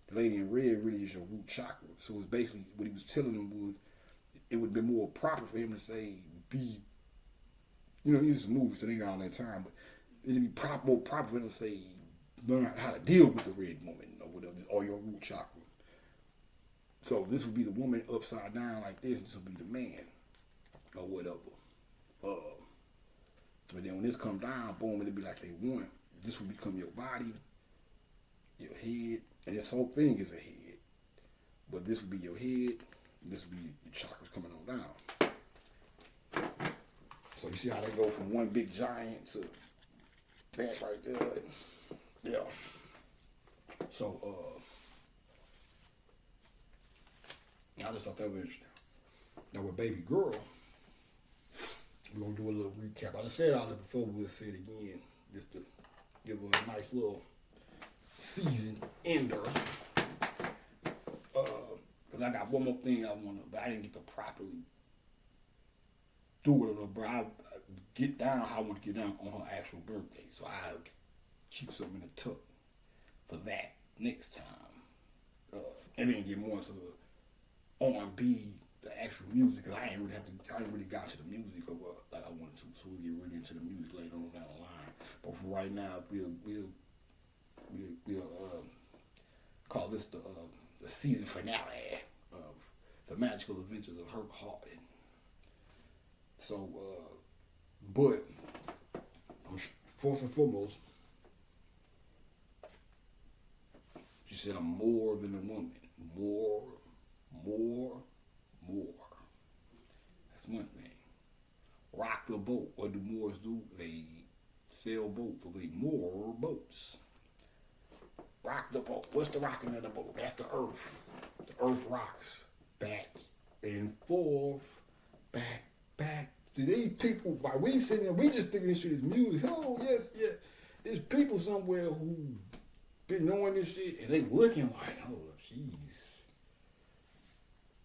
the lady in red really is your root chakra. So it's basically, what he was telling them was, it would be more proper for him to say, he uses movies, so they ain't got all that time, but it'd be more proper for him to say, learn how to deal with the red woman or whatever, or your root chakra. So this would be the woman upside down like this. This would be the man or whatever. But then when this come down, boom, it'd be like they want. This would become your body, your head, and this whole thing is a head. But this would be your head. This would be your chakras coming on down. So you see how they go from one big giant to that right there. Yeah. So, I just thought that was interesting. Now with Baby Girl, we're going to do a little recap. I just said all that before, we'll say it again, just to give her a nice little season ender. Because I got one more thing I want to, but I didn't get to properly do it on her, but I get down how I want to get down on her actual birthday. So I'll keep something in the tuck for that next time. And then get more into the R&B, the actual music, because I ain't really got to the music of like I wanted to. So we'll get really into the music later on down the line. But for right now, we'll call this the season finale of the magical adventures of Hurk Haughton. So, but first and foremost, she said, I'm more than a woman. More. That's one thing. Rock the boat. What do Moors do? They sail boats, or they moor boats. Rock the boat. What's the rocking of the boat? That's the earth. The earth rocks back and forth, back. See, these people, while we sitting there, we just thinking this shit is music. Oh, yes. There's people somewhere who been knowing this shit, and they looking like, oh, jeez.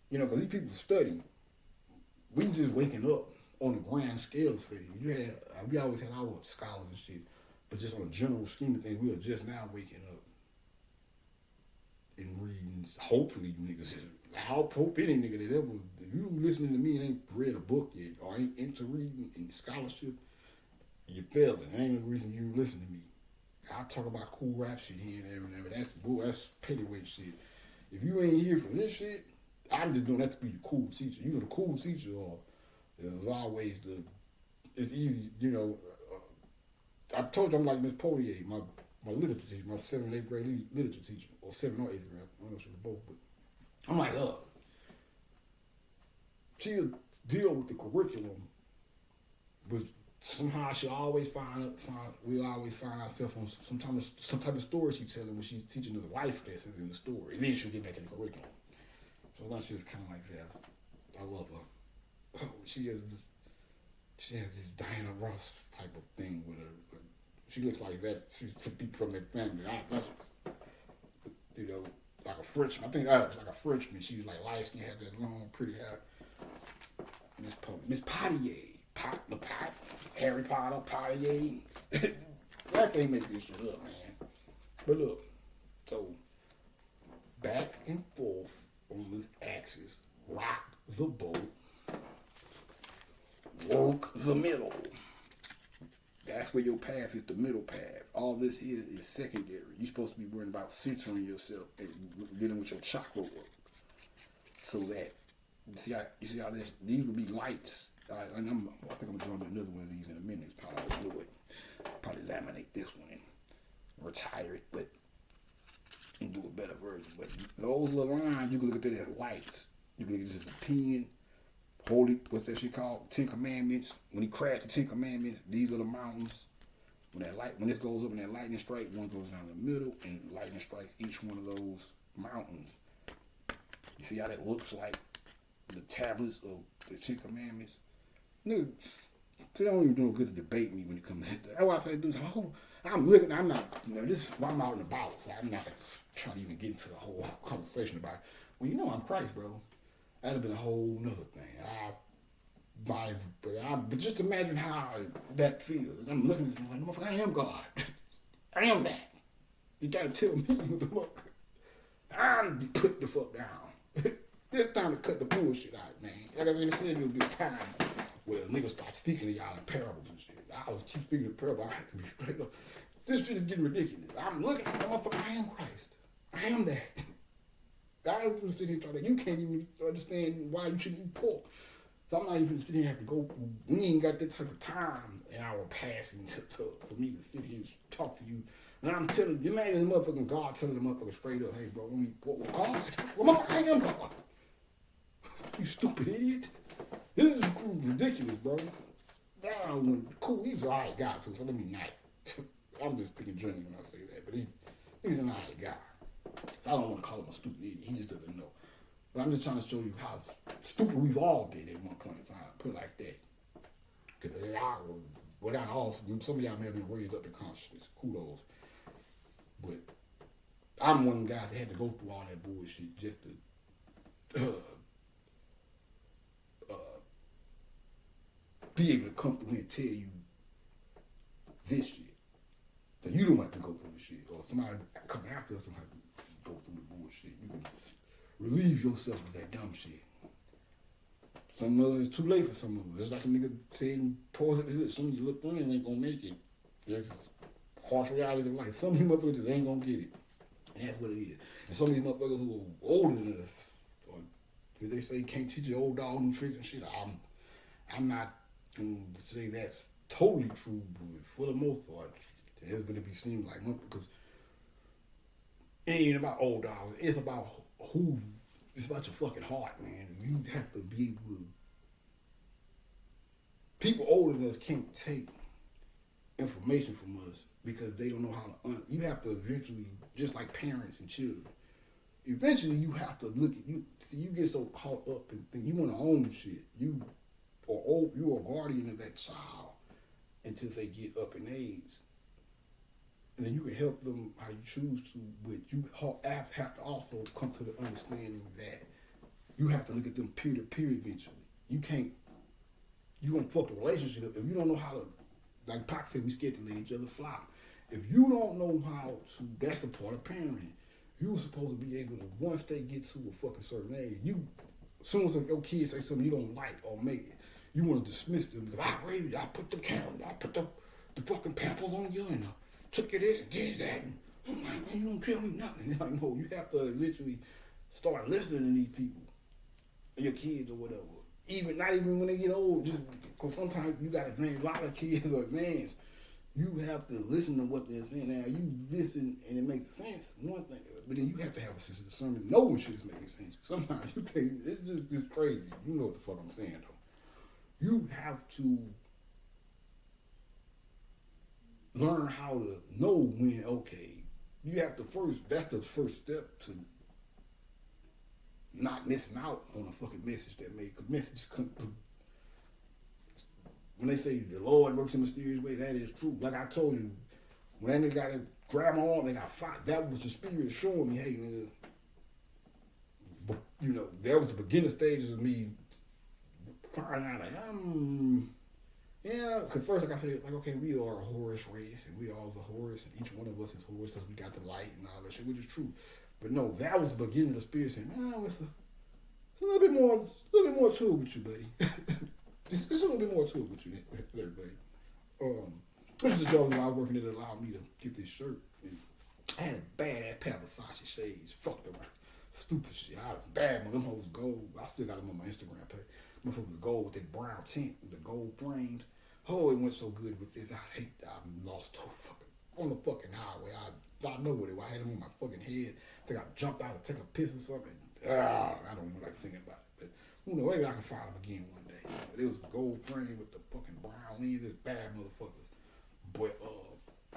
You know, because these people study. We just waking up on the grand scale of things. We always had our scholars and shit, but just on a general scheme of things, we are just now waking up and reading. Hopefully, you niggas. I hope any nigga that ever, if you listening to me and ain't read a book yet or ain't into reading and scholarship, you're failing. That ain't no reason you listen to me. I talk about cool rap shit here and there and there. That's pennyweight shit. If you ain't here for this shit, I'm just doing that to be the cool teacher. You know, the cool teacher, or there's always it's easy, you know. I told you I'm like Miss Poirier, my literature teacher, my 7th and 8th grade literature teacher, or 7th or 8th grade. I don't know if she was both, but I'm like, she'll deal with the curriculum, but somehow she'll always we'll always find ourselves on some type of story she's telling when she's teaching us life lessons in the story. And then she'll get back to the curriculum. So that's just kind of like that. I love her. She has this Diana Ross type of thing with her. She looks like that. She's from that family. That's, you know, like a Frenchman. I think I was like a Frenchman. She was like light skin, had that long, pretty hair. Miss Poitier. Harry Potter, Poitier. I can't make this shit up, man. But look, so back and forth on this axis, rock the boat, work the middle. That's where your path is, the middle path. All this here is secondary. You're supposed to be worrying about centering yourself and dealing with your chakra work. So that, you see how these would be lights. I think I'm going to draw another one of these in a minute. It's probably glue it. Probably laminate this one and retire it, but and do a better version. But those little lines, you can look at that as lights. You can look at this as a pen. Holy, what's that shit called? 10 Commandments. When he crashed the 10 Commandments, these are the mountains. When this goes up and that lightning strike, one goes down the middle, and lightning strikes each one of those mountains. You see how that looks like the tablets of the 10 Commandments? Nigga, they don't even do good to debate me when it comes to that. That's why I say, dude, I'm not, you know, I'm out and about, so I'm not trying to even get into the whole conversation about it. Well, you know I'm Christ, bro. That'd have been a whole nother thing. But just imagine how that feels. I'm looking at this like, motherfucker, I am God. I am that. You gotta tell me what the fuck. I'm putting the fuck down. It's time to cut the bullshit out, man. Like I said, there'll be a time where niggas start speaking to y'all in parables and shit. I was keep speaking in parables. I have to be straight up. This shit is getting ridiculous. I'm looking at the motherfucker. I am Christ. I am that. I ain't gonna sit here and try to. You can't even understand why you shouldn't eat pork. So I'm not even sitting here and have to go. We ain't got that type of time in our passing for me to sit here and talk to you. And I'm telling you, imagine the motherfucking God telling the motherfucker straight up, hey, bro, don't eat pork. Well, God, well, motherfucker, I am God. You stupid idiot. This is ridiculous, bro. Cool, he's an alright guy, so let me not. I'm just speaking generally when I say that, but he's an alright guy. I don't want to call him a stupid idiot. He just doesn't know. But I'm just trying to show you how stupid we've all been at one point in time. Put it like that. Because without all, some of y'all may have been raised up in consciousness. Kudos. But I'm one of the guys that had to go through all that bullshit just to be able to come through here and tell you this shit. So you don't have to go through the shit. Or somebody coming after us don't have to go through the bullshit. You can relieve yourself of that dumb shit. Some of it's too late for some of us. It's like a nigga saying poison the hood. Some of you look through and ain't gonna make it. There's harsh realities of life. Some of you motherfuckers just ain't gonna get it. And that's what it is. And some of these motherfuckers who are older than us, or they say can't teach your old dog new tricks and shit. I'm not gonna say that's totally true, but for the most part, it's gonna be seen like because it ain't about old dollars. It's about it's about your fucking heart, man. You have to be able to. People older than us can't take information from us because they don't know how to. You have to eventually, just like parents and children. Eventually, you have to look at you. See, you get so caught up and think you want to own shit. You are a guardian of that child until they get up in age, and then you can help them how you choose to. But you have to also come to the understanding that you have to look at them peer to peer eventually. You can't. You won't fuck the relationship up if you don't know how to. Like Pac said, we scared to let each other fly. If you don't know how to, that's a part of parenting. You're supposed to be able to, once they get to a fucking certain age, as soon as your kids say something you don't like or make it, you want to dismiss them because I raised you, I put the camera, I put the fucking pampers on you and took you this and did that. And I'm like, man, you don't tell me nothing. It's like, no, you have to literally start listening to these people, your kids or whatever. Not even when they get old, just because sometimes you got a lot of kids are advanced. You have to listen to what they're saying. Now, you listen and it makes sense, one thing, but then you have to have a sense of discernment. No one shit is making sense. Sometimes you can't, it's just crazy. You know what the fuck I'm saying, though. You have to learn how to know when, okay, that's the first step to not missing out on a fucking message that made, because messages come through. When they say the Lord works in mysterious ways, that is true. Like I told you, when that nigga got to grab my arm, they got fight. That was the spirit showing me, hey, nigga. But, you know, that was the beginning stages of me finding out, like, yeah, because first, like I said, like, okay, we are a Horus race, and we all the Horus, and each one of us is Horus because we got the light and all that shit, which is true. But no, that was the beginning of the spirit saying, it's a little bit more to it with you, buddy. There's a little bit more to it with you, everybody. Which is the job that I was working that allowed me to get this shirt. And I had a bad pair of Versace shades. Fucked around. Stupid shit. I was bad. Them hoes gold. I still got them on my Instagram page. My phone was gold with that brown tint, with the gold frames. Oh, it went so good with this. I lost on the fucking highway. I know what it was. I had them on my fucking head. I think I jumped out to take a piss or something. I don't even like thinking about it. But who knows? Maybe I can find them again one day. But it was gold frame with the fucking brown lenses. Bad motherfuckers. But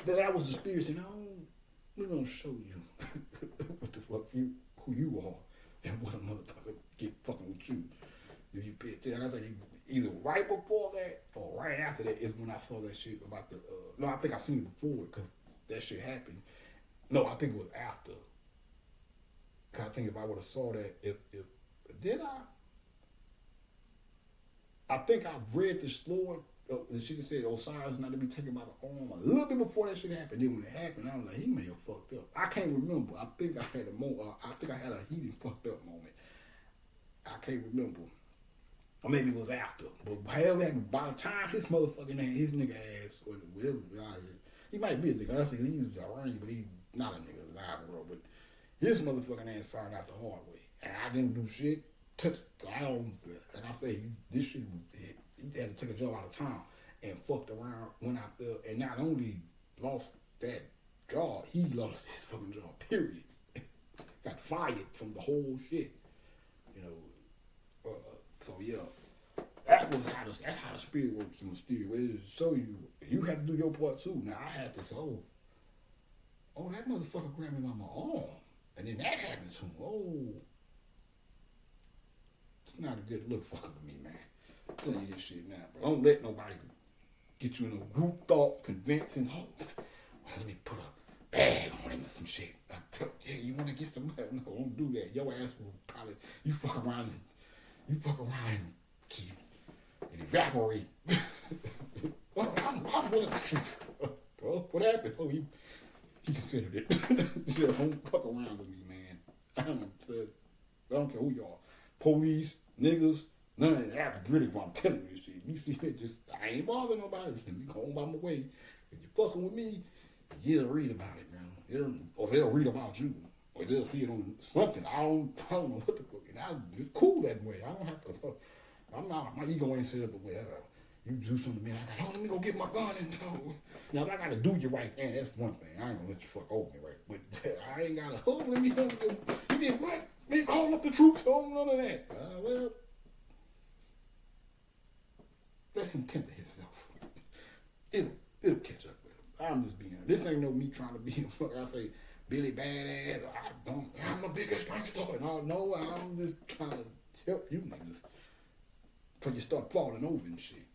that was the spirit saying, we're gonna show you what the fuck who you are and what a motherfucker get fucking with you. If you pay attention, like I said, either right before that or right after that is when I saw that shit about the. No, I think I seen it before because that shit happened. No, I think it was after. Cause I think if I would have saw that, if did I think I read the story. The shit said Osiris not to be taken by the arm a little bit before that shit happened. Then when it happened, I was like, he may have fucked up. I can't remember. I think I had a moment. I think I had a heated fucked up moment. I can't remember. Or maybe it was after. But however, by the time his motherfucking ass, his nigga ass, or whatever, he might be a nigga. I say he's a range, but he's not a nigga alive in the world. But his motherfucking ass found out the hard way. And I didn't do shit. Like I say, this shit was, he had to take a job out of town and fucked around, went out there, and not only lost that job, he lost his fucking job, period. Got fired from the whole shit. You know, so yeah. That's how the spirit works in mysterious ways. So you have to do your part too. Now I had to say, oh, that motherfucker grabbed me by my arm. And then that happened to him. Oh, it's not a good look fucking with me, man. I'm telling you this shit now, bro. Don't let nobody get you in a group thought, convincing. Oh, well, let me put a bag on him or some shit. Yeah, you want to get some? No, don't do that. Your ass will probably, you fuck around and evaporate. Well, I'm willing to shoot. Well, what happened? Oh, he considered it. Yeah, don't fuck around with me, man. I don't care who you are. Police, niggas, none of that. That's really what I'm telling you shit. You see it, just, I ain't bothering nobody. Let me go on by my way. If you fucking with me, you'll read about it, man. Or they'll read about you. Or they'll see it on something. I don't know what the fuck. It's cool that way. I don't have to. I'm not, my ego ain't set up a way. You do something to me, I got, let me go get my gun and now if I gotta do you right, man, that's one thing. I ain't gonna let you fuck over me, right? But I ain't gotta, let me go. You did what? Man, call up the troops, none of that. Well, let him tend to himself. It'll catch up with him. I'm just being. This ain't no me trying to be. I say Billy Badass. I'm the biggest gangster. No, I'm just trying to help you niggas. Cause you start falling over and shit.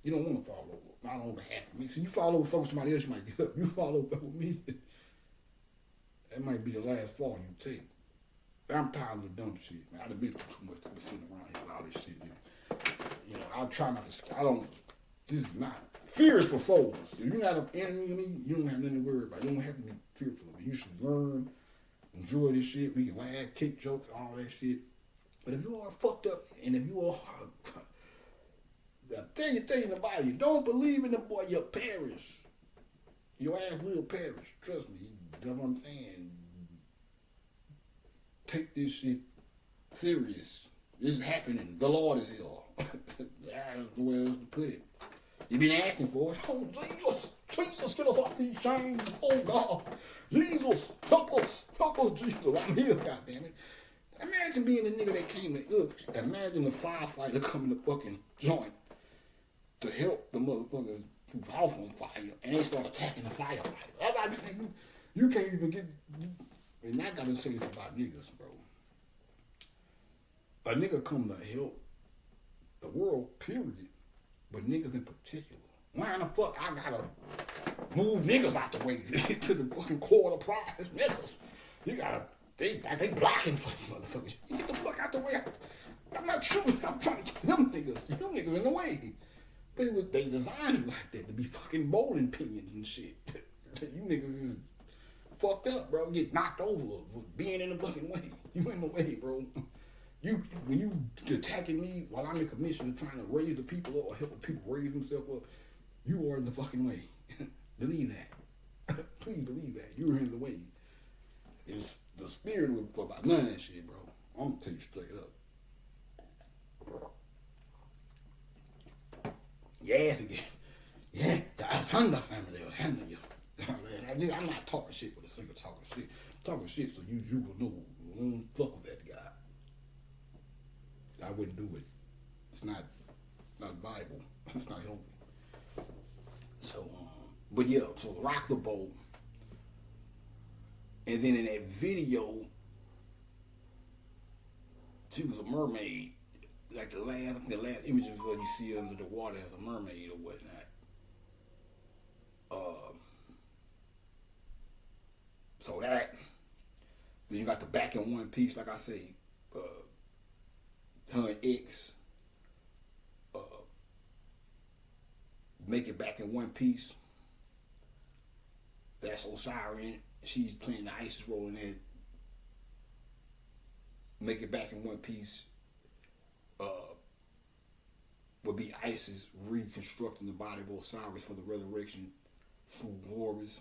You don't want to fall over. Not on behalf of me. So you fall over for somebody else, you might get up. You fall over for me. That might be the last fall you take. I'm tired of the dumb shit, man. I've been through too much to be sitting around here with all this shit. You know, I try not to. I don't. This is not. Fear is for foes. If you're not an enemy of me, you don't have nothing to worry about. You don't have to be fearful of me. You should learn, enjoy this shit. We can laugh, kick jokes, all that shit. But if you are fucked up, and if you are, I tell you about it, you don't believe in the boy, you'll perish. Your ass will perish. Trust me. That's what I'm saying. Take this shit serious. This is happening. The Lord is here. That's the way else to put it. You've been asking for it. Oh, Jesus, get us off these chains. Oh, God. Jesus, help us, Jesus. I'm here, goddammit. Imagine being the nigga that came to, look, imagine the firefighter coming to fucking joint to help the motherfuckers whose house on fire, and they start attacking the firefighter. Everybody think you can't even get, and I gotta say this about niggas, bro. A nigga come to help the world, period, but niggas in particular. Why in the fuck I gotta move niggas out the way to the fucking quarter prize? Niggas, you gotta, they blocking for these motherfuckers. You get the fuck out the way. I'm not shooting. I'm trying to get them niggas in the way. But they designed it like that to be fucking bowling pinions and shit. You niggas is fucked up, bro. Get knocked over with being in the fucking way. You in the way, bro. When you attacking me while I'm in commission and trying to raise the people up or help the people raise themselves up, you are in the fucking way. Believe that. Please believe that. You are in the way. It's the spirit was about none of that shit, bro. I'm gonna tell you straight up. Yes, again. Yeah, the Alexander family will handle you. I'm not talking shit for the sake of talking shit. I'm talking shit so you will know. Don't fuck with that guy. I wouldn't do it. It's not viable. It's not healthy. So, but yeah, so rock the boat. And then in that video, she was a mermaid. Like the last image of what you see under the water as a mermaid or whatnot. So that, then you got the back in one piece, like I say, her and X make it back in one piece. That's Osiris. She's playing the ISIS role in it. Make it back in one piece. Would be ISIS reconstructing the body of Osiris for the resurrection through Horus.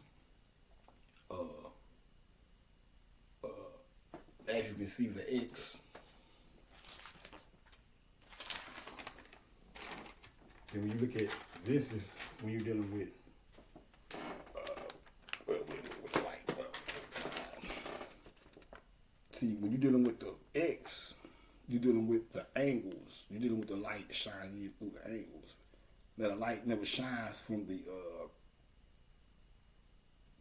As you can see, the X. So when you look at this, is when you're dealing with the light. See, when you're dealing with the X, you're dealing with the angles. You're dealing with the light shining in through the angles. Now the light never shines from the.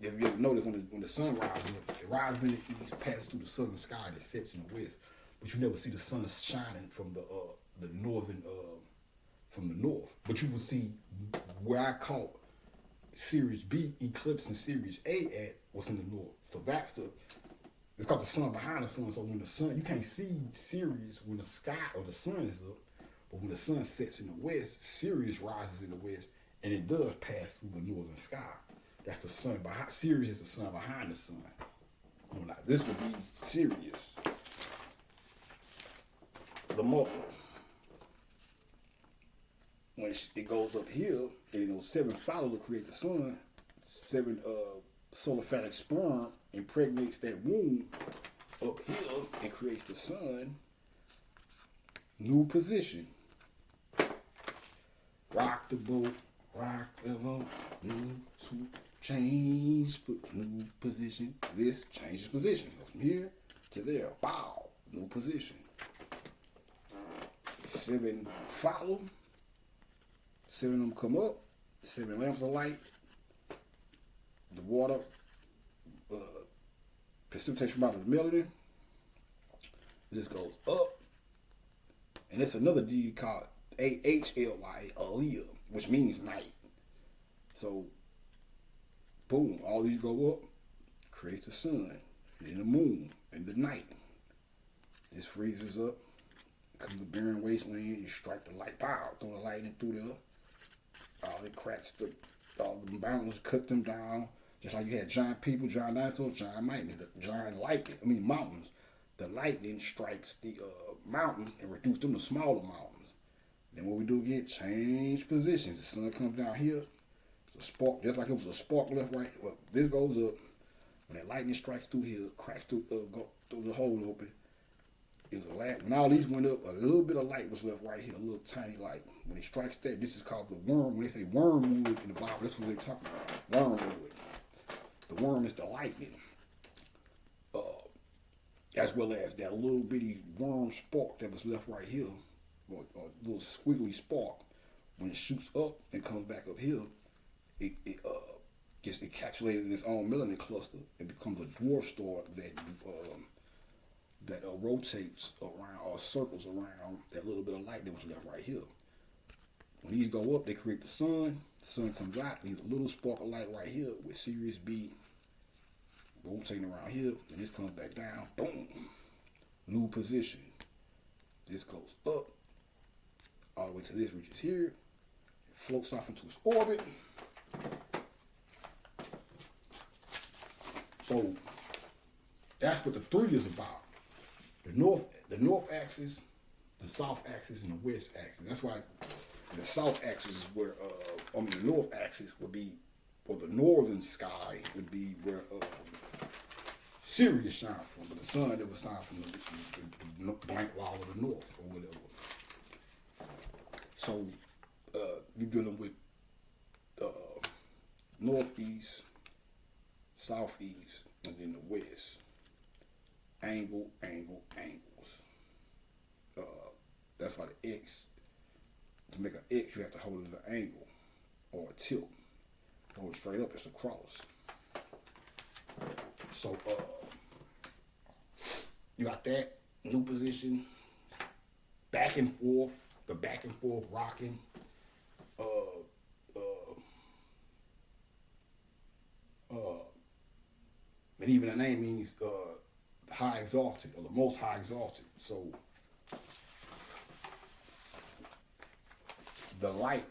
If you ever notice when the sun rises up, it rises in the east, passes through the southern sky, and it sets in the west. But you never see the sun shining from the northern from the north. But you will see where I caught Series B eclipse and Series A at was in the north. So that's it's called the sun behind the sun. So when the sun, you can't see Sirius when the sky or the sun is up, but when the sun sets in the west, Sirius rises in the west, and it does pass through the northern sky. That's the sun behind. Sirius is the sun behind the sun. This would be Sirius, the muffler. When it goes up here, and 7 follow to create the sun, 7 solophatic sperm impregnates that womb up here and creates the sun. New position. Rock the boat, new change, put new position. This changes position. Go from here to there. Bow, new position. 7 follow. 7 of them come up. 7 lamps of light the water precipitation amount of melanin. This goes up, and it's another D called AHLY, Aliyah, which means night. So, boom, all these go up, creates the sun, and the moon, and the night. This freezes up, comes the barren wasteland, you strike the light, pow, throw the lightning through there. It cracks all the mountains, cut them down. Just like you had giant people, giant dinosaurs, giant lightning, the giant lightning, mountains. The lightning strikes the mountain and reduce them to smaller mountains. Then what we do again, change positions. The sun comes down here, it's a spark, just like it was a spark left, right. Well, this goes up. When that lightning strikes through here, cracks through, go through the hole open. It was a light. When all these went up, a little bit of light was left right here, a little tiny light. When it strikes that, this is called the worm. When they say wormwood in the Bible, that's what they're talking about. Wormwood. The worm is the lightning. As well as that little bitty worm spark that was left right here, or a little squiggly spark. When it shoots up and comes back up here, it gets encapsulated in its own melanin cluster. It becomes a dwarf star that rotates around or circles around that little bit of light that was left right here. When these go up, they create the sun. The sun comes out, leaves a little spark of light right here with Sirius B rotating around here, and this comes back down. Boom, new position. This goes up all the way to this reaches here. It floats off into its orbit. So that's what the three is about. The north axis, the south axis, and the west axis. That's why the south axis is where the north axis would be, or the northern sky would be where Sirius shines from, but the sun that would shine from the blank wall of the north or whatever. So you're dealing with northeast, southeast, and then the west. Angles. That's why the X, to make an X, you have to hold it at an angle or a tilt. Hold it straight up, it's a cross. So you got that new position, back and forth, the back and forth rocking. And even the name means high exalted, or the most high exalted. So the light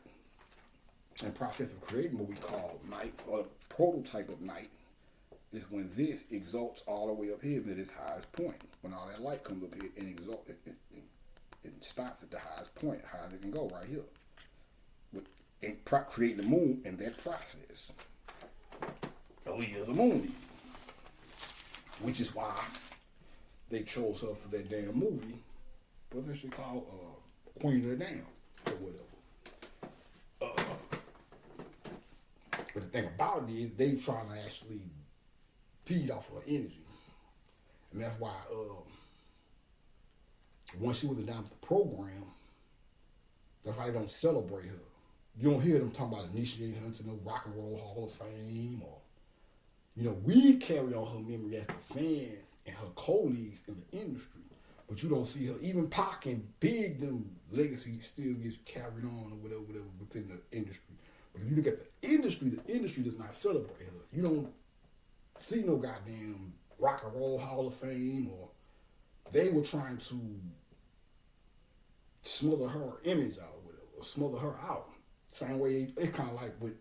and process of creating what we call night, or the prototype of night, is when this exalts all the way up here to its highest point. When all that light comes up here and exalts it stops at the highest point, high as it can go, right here. And creating the moon in that process. Aliyah is a moon, which is why they chose her for that damn movie, what's that shit called? Queen of the Damned, or whatever. But the thing about it is, they trying to actually feed off her energy. And that's why, once she was down the program, that's why they don't celebrate her. You don't hear them talking about initiating her into no Rock and Roll Hall of Fame, or, we carry on her memory as the fans and her colleagues in the industry. But you don't see her, even Pac and Big, them legacy still gets carried on or whatever within the industry. But if you look at the industry does not celebrate her. You don't see no goddamn Rock and Roll Hall of Fame, or they were trying to smother her image out or whatever, or smother her out. Same way, it's kind of like with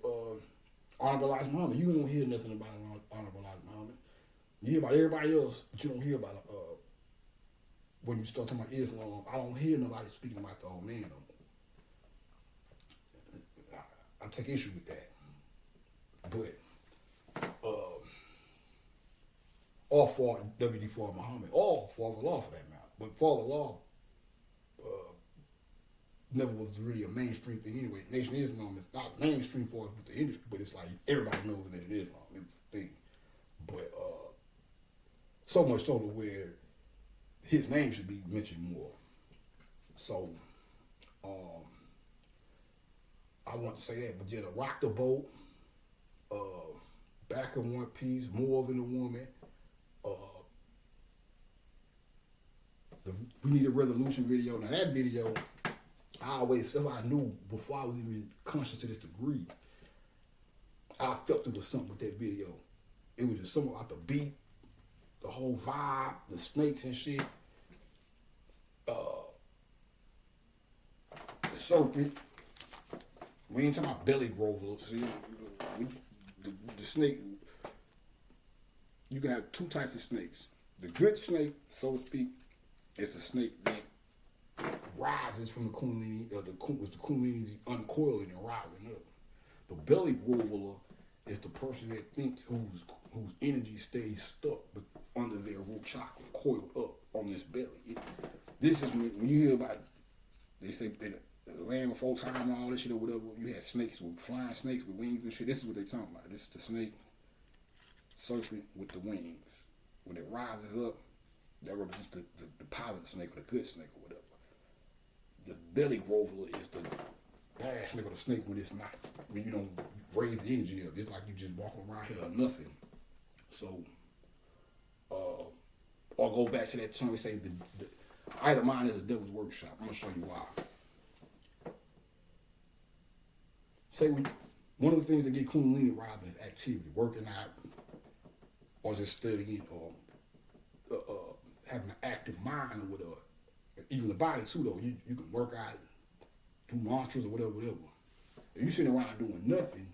Honorable Elijah Muhammad. You don't hear nothing about Honorable Elijah Muhammad. You hear about everybody else, but you don't hear about when you start talking about Islam. I don't hear nobody speaking about the old man no more. I take issue with that. But or for WD4 Muhammad, or Father Law for that matter. But Father Law never was really a mainstream thing anyway. Nation Islam is not mainstream for us with the industry, but it's like everybody knows that it is Islam. It was a thing. But so much so to where his name should be mentioned more. So I want to say that, but yeah, to rock the boat, back in one piece, more than a woman. We Need a Resolution video. Now that video, I knew before I was even conscious to this degree. I felt it was something with that video. It was just something about the beat, the whole vibe, the snakes and shit. The serpent. We ain't talking about belly grover. See, the snake. You can have two types of snakes. The good snake, so to speak, is the snake that rises from the kundalini, the kundalini uncoiling and rising up. The belly groveler is the person that thinks whose energy stays stuck but under their root chakra, coiled up on this belly. This is when you hear about, they say the land before time and all this shit or whatever, you had snakes with flying snakes with wings and shit. This is what they talking about. This is the snake serpent with the wings. When it rises up, that represents the positive snake or the good snake or whatever. The belly groveler is the bad snake or the snake when it's not, when you don't raise the energy up. It's like you just walking around here or nothing. So, or go back to that term we say the idle mind is a devil's workshop. I'm gonna show you why. Say one of the things that get kundalini rising is activity, working out, or just studying, or having an active mind or whatever. Even the body too, though. You can work out, do mantras or whatever. If you sitting around doing nothing,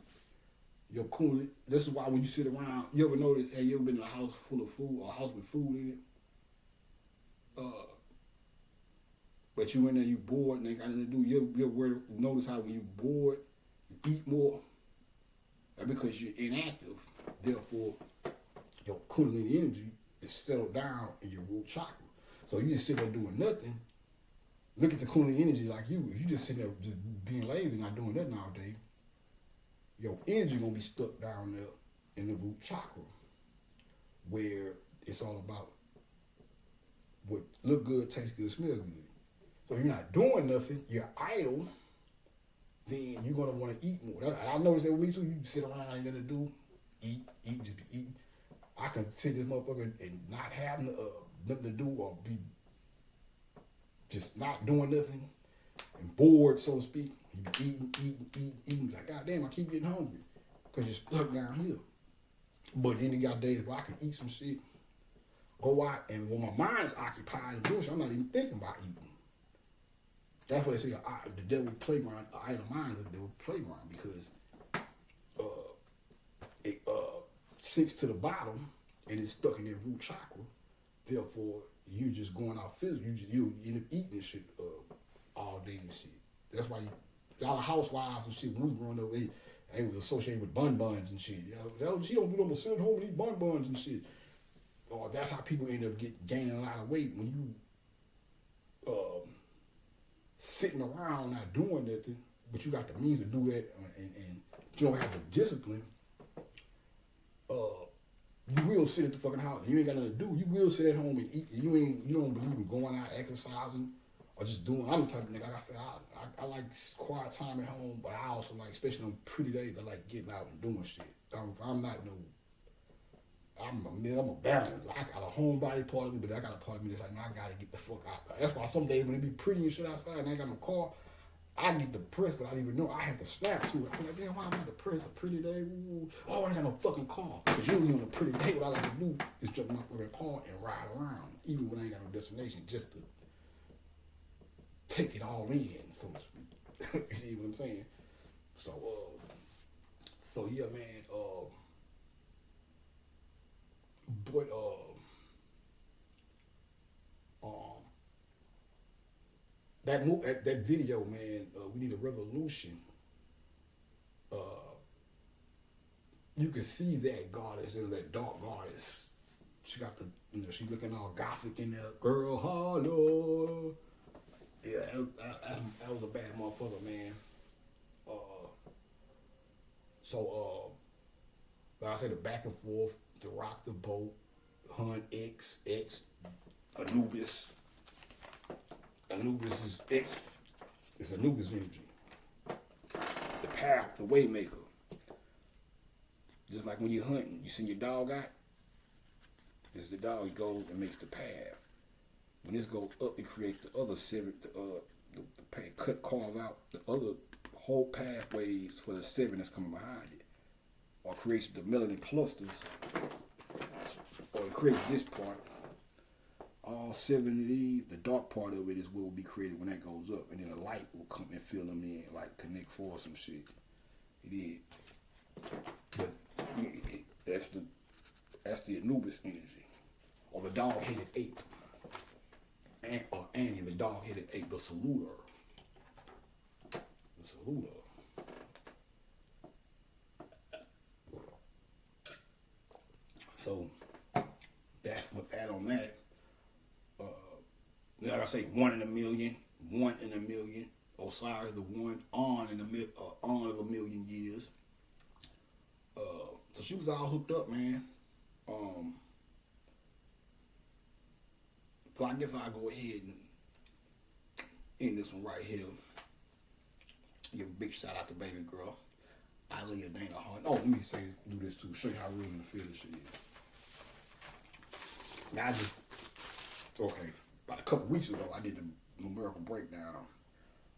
your kundalini. This is why when you sit around, you ever notice? Hey, you ever been in a house full of food or a house with food in it? But you in there, you bored, and ain't got nothing to do. You ever notice how when you bored, you eat more? That's because you're inactive. Therefore, your kundalini energy is settled down in your root chakra. So you just sit there doing nothing. Look at the kundalini energy like you. If you just sitting there just being lazy, not doing nothing all day, your energy gonna be stuck down there in the root chakra, where it's all about what look good, taste good, smell good. So if you're not doing nothing, you're idle, then you're gonna want to eat more. I noticed that we too. You sit around, ain't gonna do, eat, just be eating. I can sit this motherfucker and not have nothing to do or be just not doing nothing and bored, so to speak. You be eating. Like, God damn, I keep getting hungry because you're stuck down here. But then you got days where I can eat some shit, go out, and when my mind's occupied and doing shit, I'm not even thinking about eating. That's why they say the devil playground, the idle mind is the devil playground, because it sinks to the bottom and it's stuck in that root chakra. Therefore, you just going out physical. You end up eating this shit all day and shit. That's why a lot of housewives and shit, when we was growing up, they was associated with buns and shit. She don't do no more sitting home and eat buns and shit. Or that's how people end up gaining a lot of weight when you sitting around not doing nothing, but you got the means to do that, and you don't have the discipline. You will sit at the fucking house. You ain't got nothing to do. You will sit at home and eat. You don't believe in going out exercising or just doing. I'm the type of nigga, like I said, I like quiet time at home, but I also like, especially on pretty days, I like getting out and doing shit. I'm a balance. I got a homebody part of me, but I got a part of me that's like, no, I gotta get the fuck out. That's why some days when it be pretty and shit outside and I ain't got no car, I get depressed, but I didn't even know. I have to snap to it. I'm like, damn, why am I depressed? A pretty day? Ooh. Oh, I ain't got no fucking car. Because usually on a pretty day, what I like to do is jump in my fucking car and ride around, even when I ain't got no destination, just to take it all in, so to speak. You know what I'm saying? So yeah, man. That video, man, We Need a Revolution. You can see that goddess, that dark goddess. She got she's looking all gothic in there. Girl, hello. Yeah, that was a bad motherfucker, man. Like I said, the back and forth, to rock the boat, Hunt X, Anubis. Anubis is X. It's Anubis energy. The path, the way maker. Just like when you're hunting, you send your dog out. This is the dog. He goes and makes the path. When this goes up, it creates the other seven. The path carve out the other whole pathways for the seven that's coming behind it, or creates the melanin clusters, or it creates this part. All seven of these, the dark part of it is what will be created when that goes up, and then the light will come and fill them in, like Connect Four or some shit. It is, but that's the Anubis energy, or the dog-headed ape, or Annie, the dog-headed ape, the saluter. The saluter. So that's with that on that. Like I say, 1 in a million, 1 in a million. Osiris, the one on of a million years. So she was all hooked up, man. So I guess I'll go ahead and end this one right here. Give a big shout out to baby girl, Aliyah Dana Hart. Oh, let me do this too. Show you how real and feel this shit is. Now okay. About a couple weeks ago, I did the numerical breakdown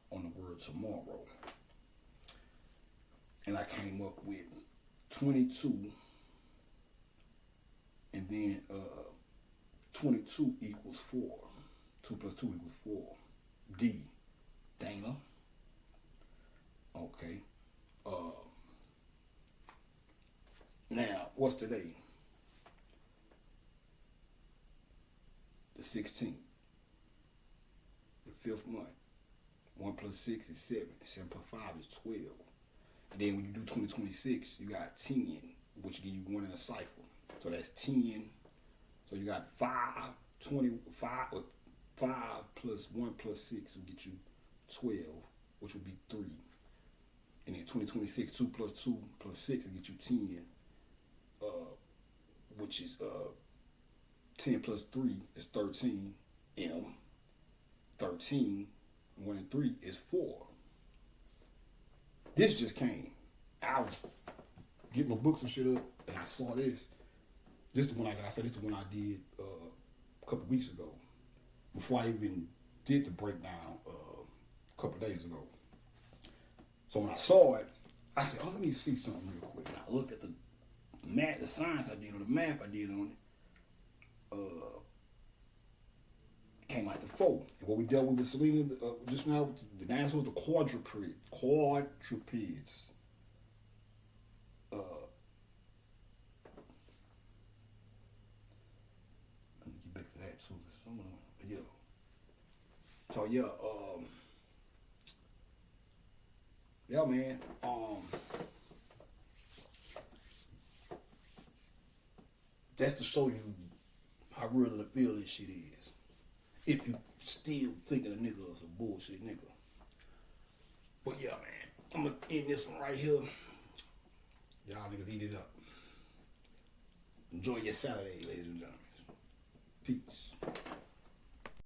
on the word tomorrow. And I came up with 22, and then 22 equals 4. 2 plus 2 equals 4. D, Dana. Okay. Now, what's today? The 16th. The 5th month. 1 plus 6 is 7. 7 plus 5 is 12. And then when you do 2026, you got 10, which give you 1 in a cycle. So that's 10. So you got 5 plus 1 plus 6 will get you 12, which would be 3. And then 2026, 2 plus 2 plus 6 will get you 10, which is 10 plus 3 is 13. 13, 1 and 3 is 4. This just came. I was getting my books and shit up, and I saw this. This is the one this is the one I did a couple weeks ago, before I even did the breakdown a couple days ago. So when I saw it, I said, "Oh, let me see something real quick." And I looked at the math, the science I did, or the math I did on it. Came out to 4. And what we dealt with Selena just now, the dinosaurs, the quadrupeds. Let me get back to that too. Some of them, yeah. So yeah, man. That's to show you how real the feel this shit is. If you still thinking a nigga is a bullshit nigga. But yeah, man, I'm gonna end this one right here. Y'all niggas eat it up. Enjoy your Saturday, ladies and gentlemen. Peace.